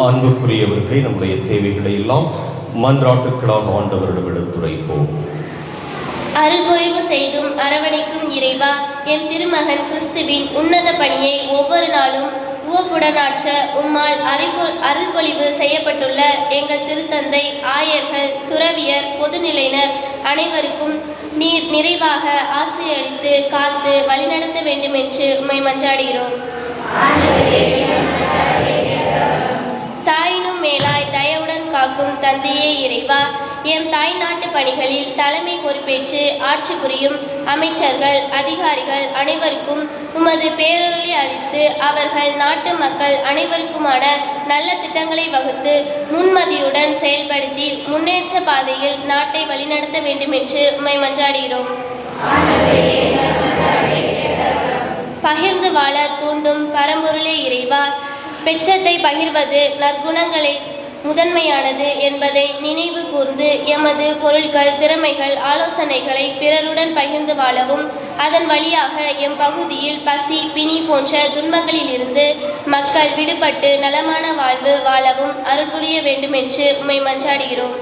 A: அன்புக்குரியவர்களை, நம்முடைய தேவைகளை எல்லாம் மன்றாட்டுக்களாக ஆண்டவரிடம் எடுத்துரைப்போம்.
I: அருள்பொழிவு செய்தும் அரவணைக்கும் இறைவா, எம் திருமகன் கிறிஸ்துவின் உன்னத பணியை ஒவ்வொரு நாளும் உவப்புடனாற்ற உம்மால் அருள்பொழிவு செய்யப்பட்டுள்ள எங்கள் திருத்தந்தை, ஆயர்கள், துறவியர், பொதுநிலையினர் அனைவருக்கும் நீர் நிறைவாக ஆசீர்வதித்து காத்து வழிநடத்த வேண்டும் என்று உம்மை மன்றாடுகிறோம். தாயினும் மேலாய் தயவுடன் காக்கும் தந்தையே இறைவா, எம் தாய் நாட்டு பணிகளில் தலைமை பொறுப்பேற்று ஆட்சி புரியும் அமைச்சர்கள் அதிகாரிகள் அனைவருக்கும் உமது பேரருளை அளித்து அவர்கள் நாட்டு மக்கள் அனைவருக்குமான நல்ல திட்டங்களை வகுத்து முன்மதியுடன் செயல்படுத்தி முன்னேற்ற பாதையில் நாட்டை வழிநடத்த வேண்டும் என்று உம்மை மன்றாடுகிறோம். பகிர்ந்து வாழ தூண்டும் பரம்பொருளே இறைவா, பெற்றத்தை பகிர்வது நற்குணங்களை முதன்மையானது என்பதை நினைவு கூர்ந்து எமது பொருட்கள் திறமைகள் ஆலோசனைகளை பிறருடன் பகிர்ந்து வாழவும் அதன் வழியாக எம் பகுதியில் பசி பிணி போன்ற துன்பங்களிலிருந்து மக்கள் விடுபட்டு நலமான வாழ்வு வாழவும் அருள் புரிய வேண்டும் என்று உம்மை மன்றாடுகிறோம்.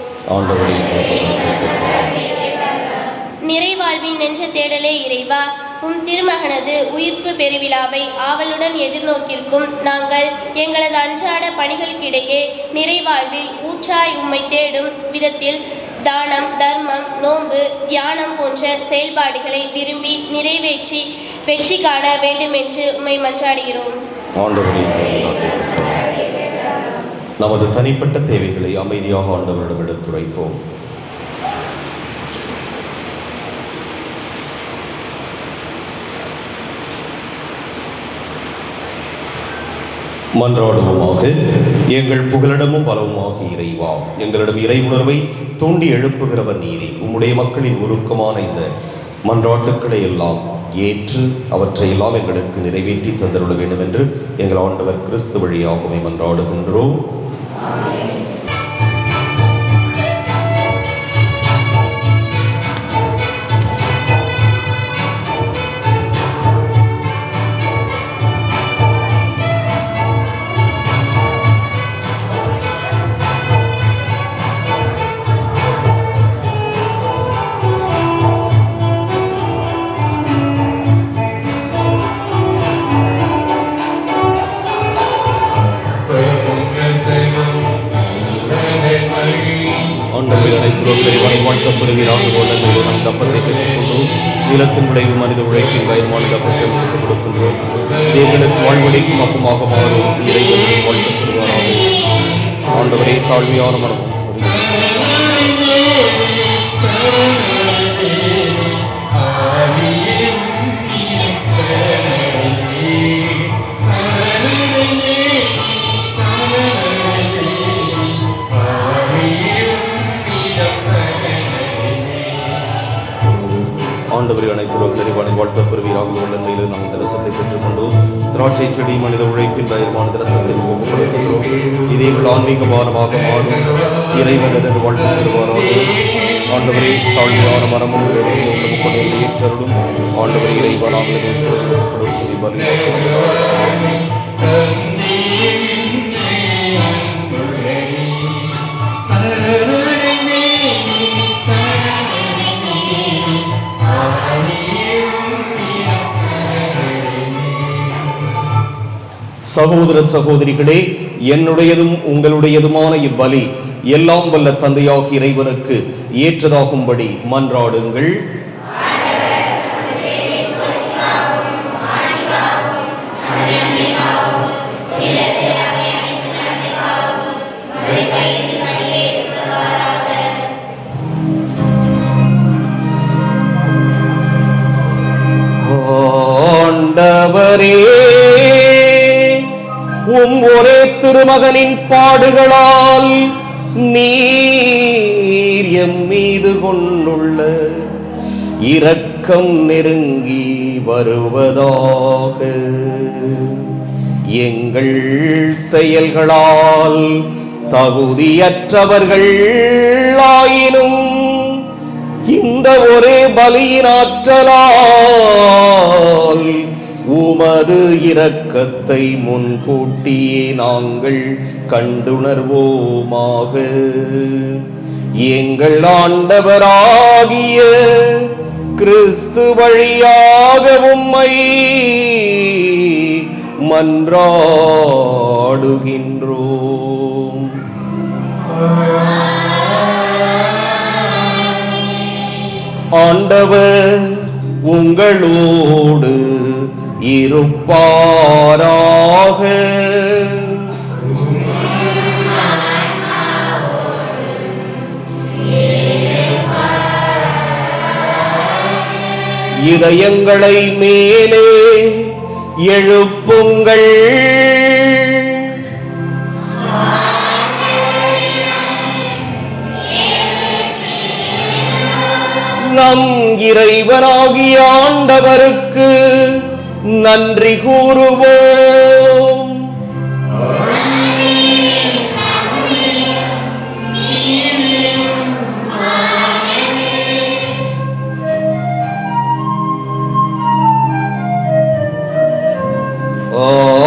I: நிறைவாழ்வின் நெஞ்ச தேடலே இறைவா, உம் திருமகனது உயிர்ப்பு பெருவிழாவை ஆவலுடன் எதிர்நோக்கியிருக்கும் நாங்கள் எங்களது அன்றாட பணிகளுக்கிடையே நிறைவாழ்வில் ஊற்றாய் உம்மை தேடும் விதத்தில் தானம் தர்மம் நோன்பு தியானம் போன்ற செயல்பாடுகளை விரும்பி நிறைவேற்றி வெற்றி காண வேண்டும் என்று உம்மை மன்றாடுகிறோம்.
A: நமது தனிப்பட்ட தேவைகளை அமைதியாக ஆண்டவரிடம் எடுத்துரைப்போம். மன்றாடுவோமாக. எங்கள் புகலிடமும் பலவுமாக இறைவா, எங்களிடம் இறை உணர்வை தூண்டி எழுப்புகிறவர் நீரே. உம்முடைய மக்களின் உருக்கமான இந்த மன்றாட்டுக்களை எல்லாம் ஏற்று அவற்றை எல்லாம் எங்களுக்கு நிறைவேற்றி தந்தருள வேண்டும் என்று எங்கள் ஆண்டவர் கிறிஸ்து வழியாகவே மன்றாடுகின்றோம். தப்பத்தை பெற்றுக்கொண்டோம். நிலத்தின் விளைவு மனித உழைப்பின் வயமான தப்பத்தை பெற்றுக் கொடுக்கின்றோம். தேர்களுக்கு வாழ்வழிக்கும் அப்பமாக மாறும் இறைவனை வாழ்த்து பெறுவாராக. ஆண்டவரே, தாழ்மையான மனம் ஆண்டவரை அனைத்து நிறைவான வாழ்த்த பெறுவீராக. உள்ளங்கையில் நாம் தரிசனத்தை பெற்றுக்கொண்டோம். திராட்சை செடி மனித உழைப்பின் தயமான தரிசனத்தை ஒப்புக்கொடுக்கிறோம். இதே ஆன்மீக பானமாக மாறும் இறைவன் எனது வாழ்த்து பெறுவாராக. ஆண்டவரை தாழ்மையான மரமும் கொண்டு ஏற்றருடும். ஆண்டவரை இறைவனாக சகோதர சகோதரிகளே, என்னுடையதும் உங்களுடையதுமான இப்பலி எல்லாம் வல்ல தந்தையாகிய இறைவனுக்கு ஏற்றதாகும்படி மன்றாடுங்கள். ஆண்டவரே, உம் ஒரே திருமகனின் பாடுகளால் நீர் எம் மீது கொண்டுள்ள இரக்கம் நெருங்கி வருவதாக. எங்கள் செயல்களால் தகுதியற்றவர்கள் ஆயினும் இந்த ஒரே பலியின் ஆற்றலால் உமது இரக்கத்தை முன்கூட்டியே நாங்கள் கண்டுணர்வோமாக. எங்கள் ஆண்டவராகிய கிறிஸ்து வழியாக உம்மை மன்றாடுகின்றோம். ஆண்டவர் உங்களோடு இருப்பாராக. இதயங்களை மேலே எழுப்புங்கள். நம் இறைவனாகிய ஆண்டவருக்கு நன்றி கூறுவோம்.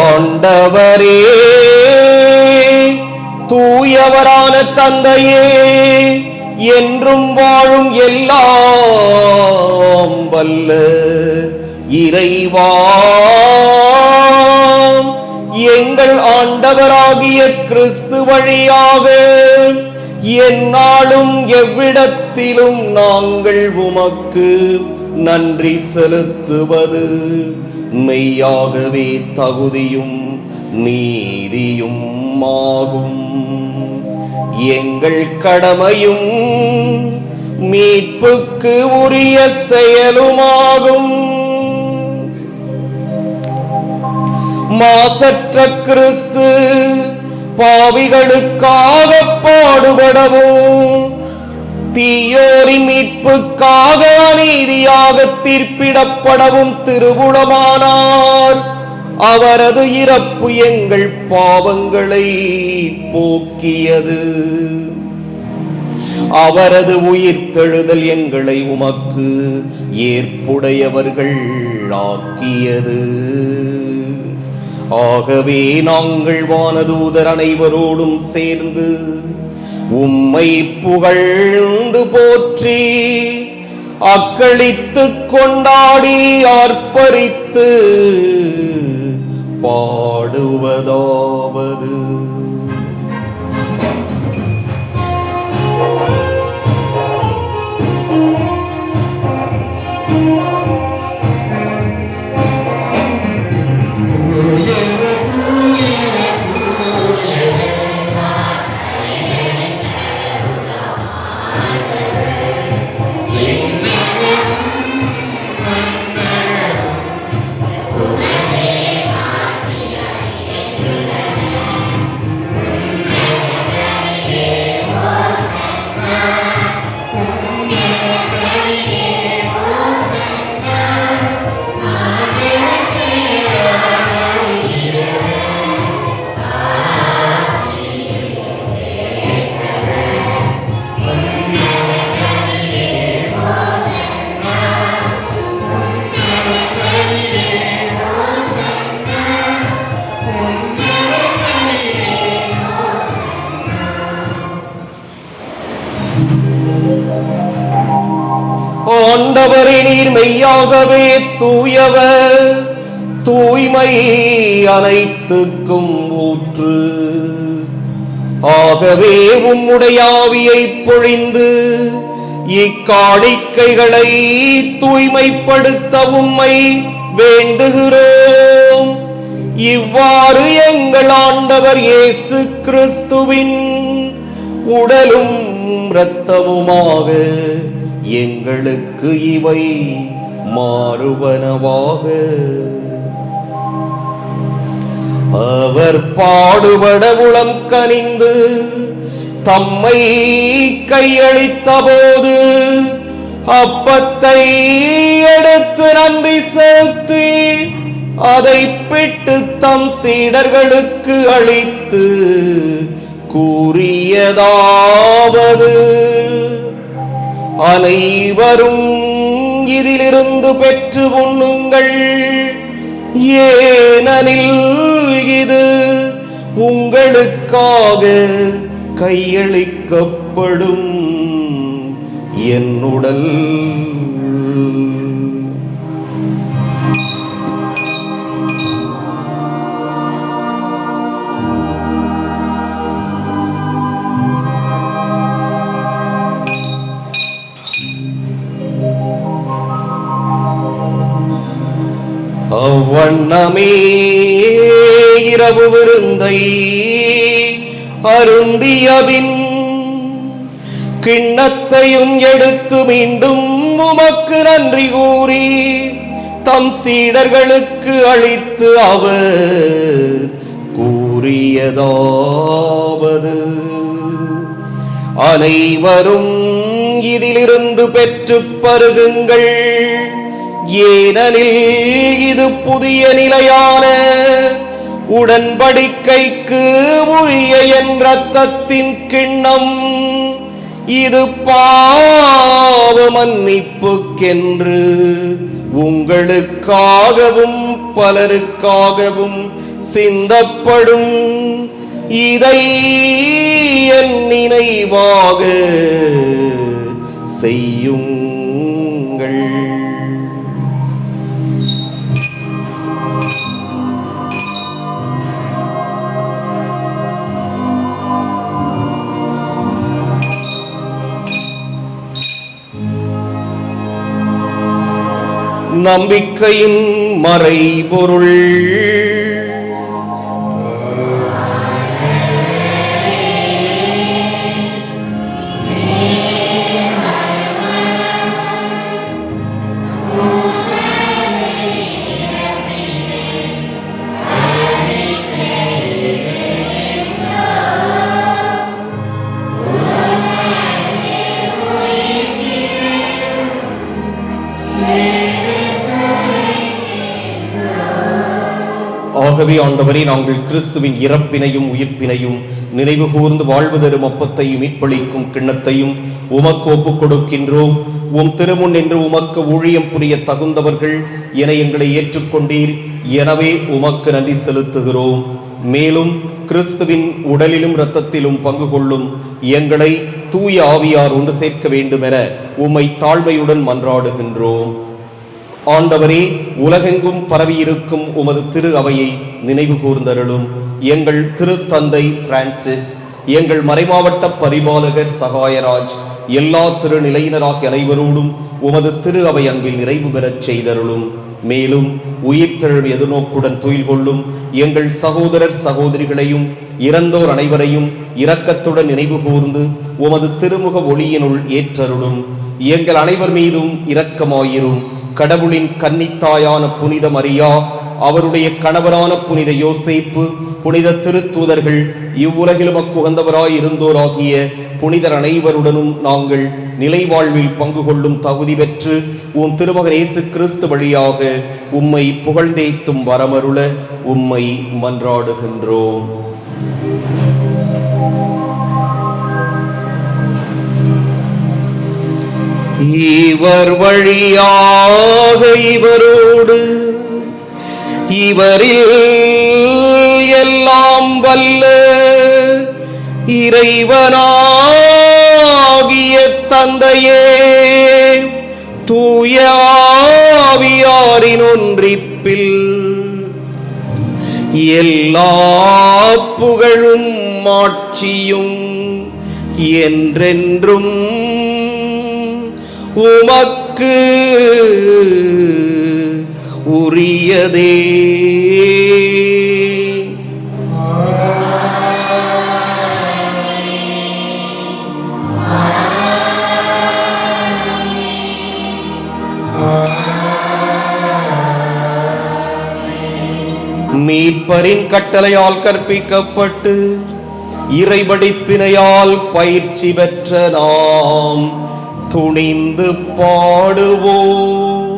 A: ஆண்டவரே, தூயவரான தந்தையே, என்றும் வாழும் எல்லாம் வல்ல இறைவா, எங்கள் ஆண்டவராகிய கிறிஸ்து வழியாக எந்நாளும் எவ்விடத்திலும் நாங்கள் உமக்கு நன்றி செலுத்துவது மெய்யாகவே தகுதியும் நீதியும் ஆகும். எங்கள் கடமையும் மீட்புக்கு உரிய செயலுமாகும். மாசற்ற கிறிஸ்து பாவிகளுக்காக பாடுபடவும் தீயோரின் மீட்புக்காக அநீதியாக தீர்ப்பிடப்படவும் திருவுளமானார். அவரது இறப்பு எங்கள் பாவங்களை போக்கியது. அவரது உயிர்த்தெழுதல் எங்களை உமக்கு ஏற்புடையவர்கள் ஆக்கியது. ஆகவே நாங்கள் வானதூதர் அனைவரோடும் சேர்ந்து உம்மை புகழ்ந்து போற்றி அக்களித்து கொண்டாடி ஆர்ப்பரித்து பாடுவதாவது: ஆண்டவரே, நீர் மெய்யாகவே தூயவர், தூய்மை அனைத்துக்கும் ஊற்று. ஆகவே உம்முடைய ஆவியை பொழிந்து இக்காணிக்கைகளை தூய்மைப்படுத்த உம்மை வேண்டுகிறோம். இவ்வாறு எங்கள் ஆண்டவர் இயேசு கிறிஸ்துவின் உடலும் இரத்தமுமாக எங்களுக்கு இவை மாறுவனவாக. அவர் பாடுபட உளம் கனிந்து தம்மை கையளித்த போது அப்பத்தை எடுத்து நன்றி செலுத்தி அதை பிட்டு தம் சீடர்களுக்கு அளித்து கூறியதாவது: அனைவரும் இதிலிருந்து பெற்று உண்ணுங்கள், ஏனெனில் இது உங்களுக்காக கையளிக்கப்படும் என் உடல். அவ்வண்ணமே இரவு விருந்தை அருந்தியபின் கிண்ணத்தையும் எடுத்து மீண்டும் உமக்கு நன்றி கூறி தம் சீடர்களுக்கு அளித்து அவர் கூறியதாவது: அனைவரும் இதிலிருந்து பெற்று பருகுங்கள், ஏனெனில் இது புதிய நிலையான உடன்படிக்கைக்கு உரிய என் இரத்தத்தின் கிண்ணம். இது பாவ மன்னிப்புக்கென்று உங்களுக்காகவும் பலருக்காகவும் சிந்தப்படும். இதை என் நினைவாக செய்யுங்கள். நம்பிக்கையின் மறைபொருள். ஆகவே ஆண்டவரே, நாங்கள் கிறிஸ்துவின் இறப்பினையும் உயிர்ப்பினையும் நினைவு கூர்ந்து வாழ்வு தரும் அப்பத்தையும் மீட்பளிக்கும் கிண்ணத்தையும் உமக்கு ஒப்புக் கொடுக்கின்றோம். உம் திருமுன் என்று உமக்கு ஊழியம் புரிய தகுந்தவர்கள் என எங்களை ஏற்றுக்கொண்டீர். எனவே உமக்கு நன்றி செலுத்துகிறோம். மேலும் கிறிஸ்துவின் உடலிலும் இரத்தத்திலும் பங்கு கொள்ளும் எங்களை தூய ஆவியார் ஒன்று சேர்க்க வேண்டும் என உம்மை தாழ்மையுடன் மன்றாடுகின்றோம். ஆண்டவரே, உலகெங்கும் பரவியிருக்கும் உமது திரு அவையை நினைவு கூர்ந்தருளும். எங்கள் திருத்தந்தை பிரான்சிஸ், எங்கள் மறைமாவட்ட பரிபாலகர் சகாயராஜ், எல்லா திருநிலையினராகிய அனைவரோடும் உமது திரு அவை அன்பில் நிறைவு பெறச் செய்தருளும். மேலும் உயிர்த்தெழும் எதிர்நோக்குடன் துயில் கொள்ளும் எங்கள் சகோதரர் சகோதரிகளையும் இறந்தோர் அனைவரையும் இரக்கத்துடன் நினைவு கூர்ந்து உமது திருமுக ஒளியினுள் ஏற்றருளும். எங்கள் அனைவர் மீதும் இரக்கமாயிரும். கடவுளின் கன்னித்தாயான புனித மரியா, அவருடைய கணவரான புனித யோசேப்பு, புனித திருத்தூதர்கள், இவ்வுலகிலும் அக்குகந்தவராய் இருந்தோராகிய புனிதர் அனைவருடனும் நாங்கள் நிலை வாழ்வில் பங்கு கொள்ளும் தகுதி பெற்று உம் திருமகன் இயேசு கிறிஸ்து வழியாக உம்மை புகழ்ந்தேத்தும் வரமருள உம்மை மன்றாடுகின்றோம். இவர் வழியாக இவரோடு இவரில் எல்லாம் வல்ல இறைவனாகிய தந்தையே, தூய ஆவியாரின் ஒன்றிப்பில் எல்லா புகழும் மாட்சியும் என்றென்றும் உமக்கு உரியதே. மீட்பரின் கட்டளையால் கற்பிக்கப்பட்டு இறைபடிப்பினையால் பயிற்சி பெற்ற நாம் துணிந்து பாடுவோம்.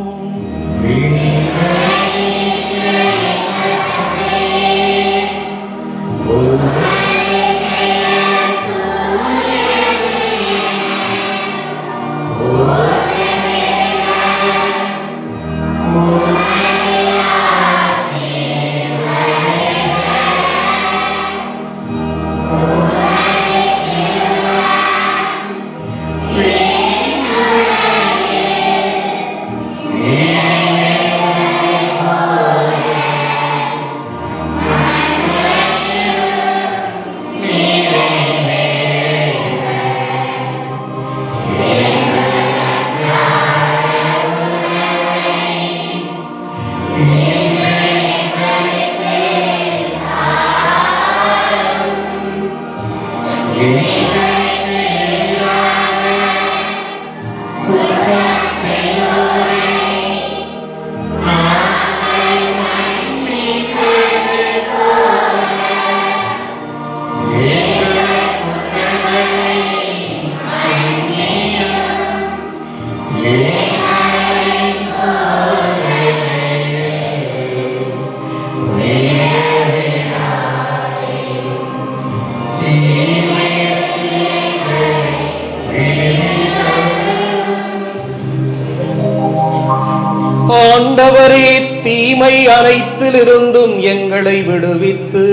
A: ஆண்டவரே, தீமை அனைத்திலிருந்தும் எங்களை விடுவித்து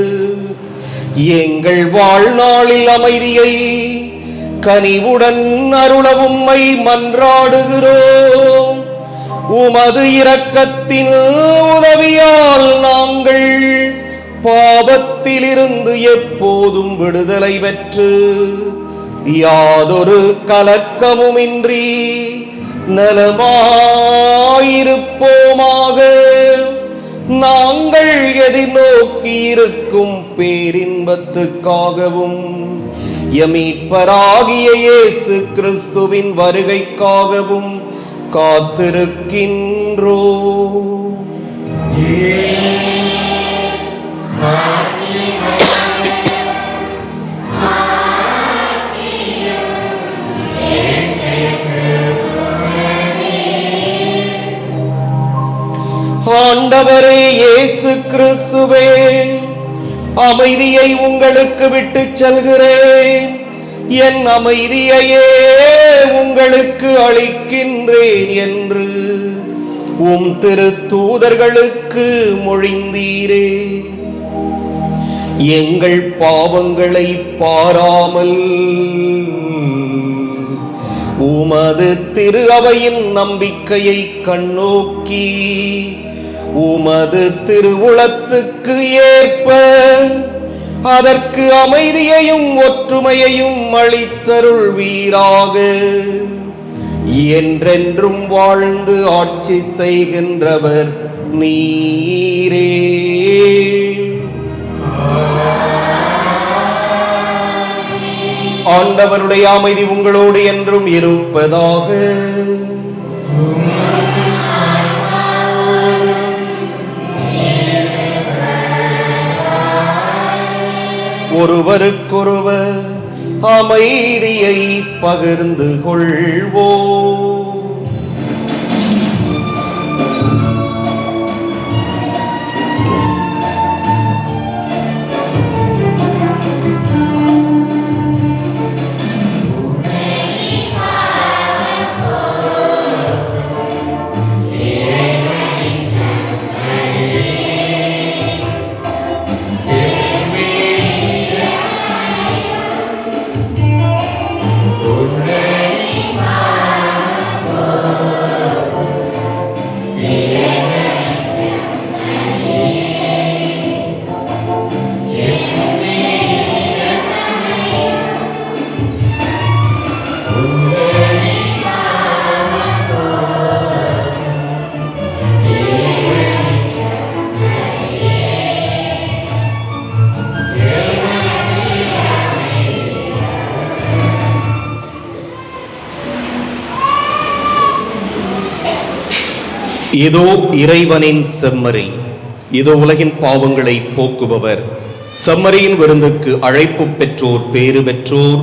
A: எங்கள் வாழ்நாளில் அமைதியை கனிவுடன் அருள உம்மை மன்றாடுகிறோம். உமது இரக்கத்தின் உதவியால் நாங்கள் பாவத்திலிருந்து எப்போதும் விடுதலை பெற்று யாதொரு கலக்கமுமின்றி நலமாயிருப்போமாக. நாங்கள் எதிர்நோக்கி இருக்கும் பேரின்பத்துக்காகவும் மீட்பராகிய இயேசு கிறிஸ்துவின் வருகைக்காகவும் காத்திருக்கின்றோம். ஆண்டவரே இயேசு கிறிஸ்துவே, அமைதியை உங்களுக்கு விட்டுச் செல்கிறேன், என் அமைதியையே உங்களுக்கு அளிக்கின்றேன் என்று உம் திருத்தூதர்களுக்கு மொழிந்தீரே. எங்கள் பாவங்களை பாராமல் உமது திரு அவையின் நம்பிக்கையை கண்ணோக்கி உமது திருவுளத்துக்கு ஏற்ப அதற்கு அமைதியையும் ஒற்றுமையையும் அளித்தருள்வீராக. என்றென்றும் வாழ்ந்து ஆட்சி செய்கின்றவர் நீரே. ஆண்டவருடைய அமைதி உங்களோடு என்றும் இருப்பதாக. ஒருவருக்கொருவர் அமைதியை பகிர்ந்து கொள்வோம். இதோ இறைவனின் செம்மறி, இதோ உலகின் பாவங்களை போக்குபவர். செம்மறியின் விருந்துக்கு அழைப்பு பெற்றோர் பேறு பெற்றோர்.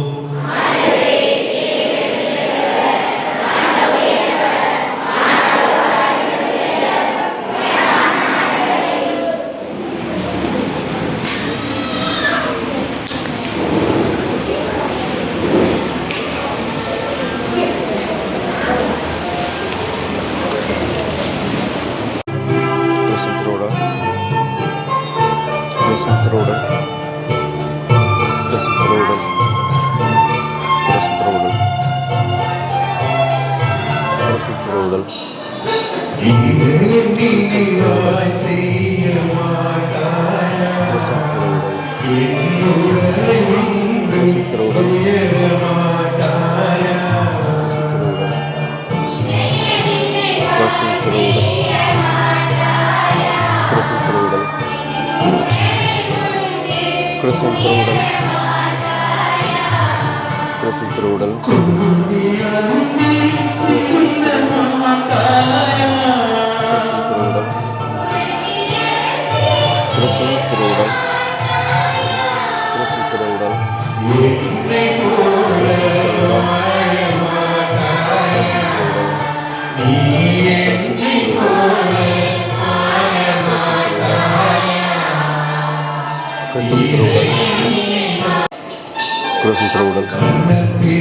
E: கன்னத்தில்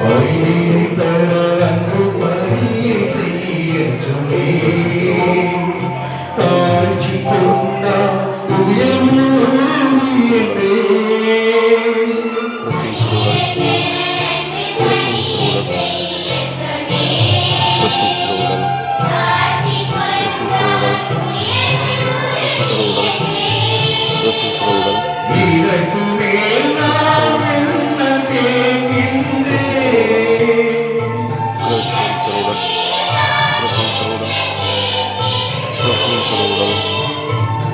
E: பரியை பெற அன்பு பணியை செய்ய சொன்னே ஆட்சி கொண்டா உயர்வு என்றே இதற்கு மேல் நாம் என்ன கேட்கின்றே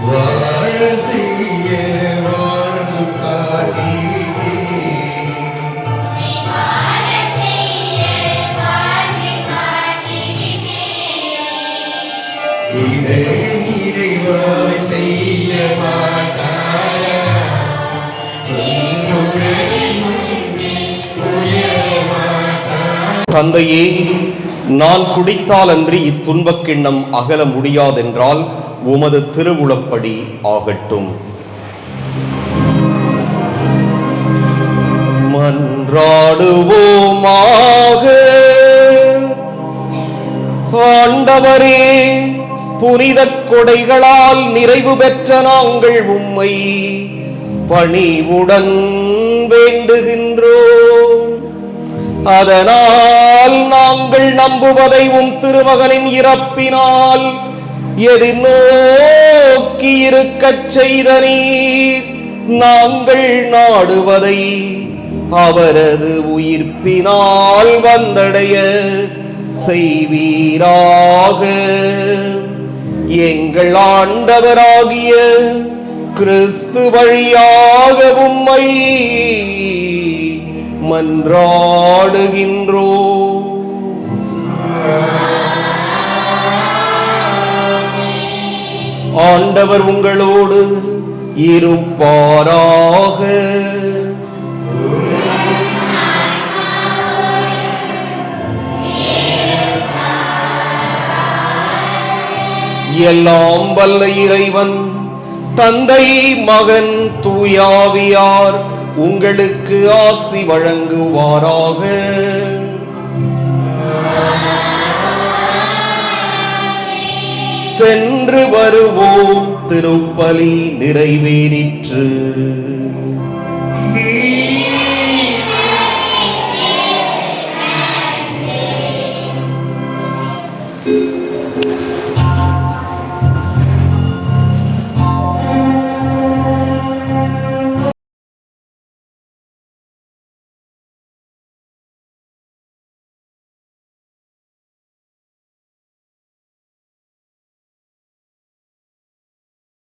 E: வாழ செய்ய வாழ்ந்து காட்டினே இதை நிறைவாய் செய்ய மாட்டாயா
A: தந்தையே, நான் குடித்தால் அன்றி இத்துன்பக் கிண்ணம் அகல முடியாதென்றால் உமது திருவுளப்படி ஆகட்டும். மன்றாடுவோமாக. ஆண்டவரே, புனிதக் கொடைகளால் நிறைவு பெற்ற நாங்கள் உம்மை பணிவுடன் வேண்டுகின்றோம். அதனால் நாங்கள் நம்புவதை உம் திருமகனின் இறப்பினால் எதிர்நோக்கி இருக்கச் செய்த நீர், நாங்கள் நாடுவதை அவரது உயிர்ப்பினால் வந்தடைய செய்வீராக. எங்கள் ஆண்டவராகிய கிறிஸ்து வழியாக உம்மை மன்றாடுகின்றோம். ஆண்டவர் உங்களோடு இருப்பாராக. எல்லாம் வல்ல இறைவன் தந்தை, மகன், தூயாவியார் உங்களுக்கு ஆசி வழங்குவாராக. சென்று வருவோம். திருப்பலி நிறைவேறிற்று.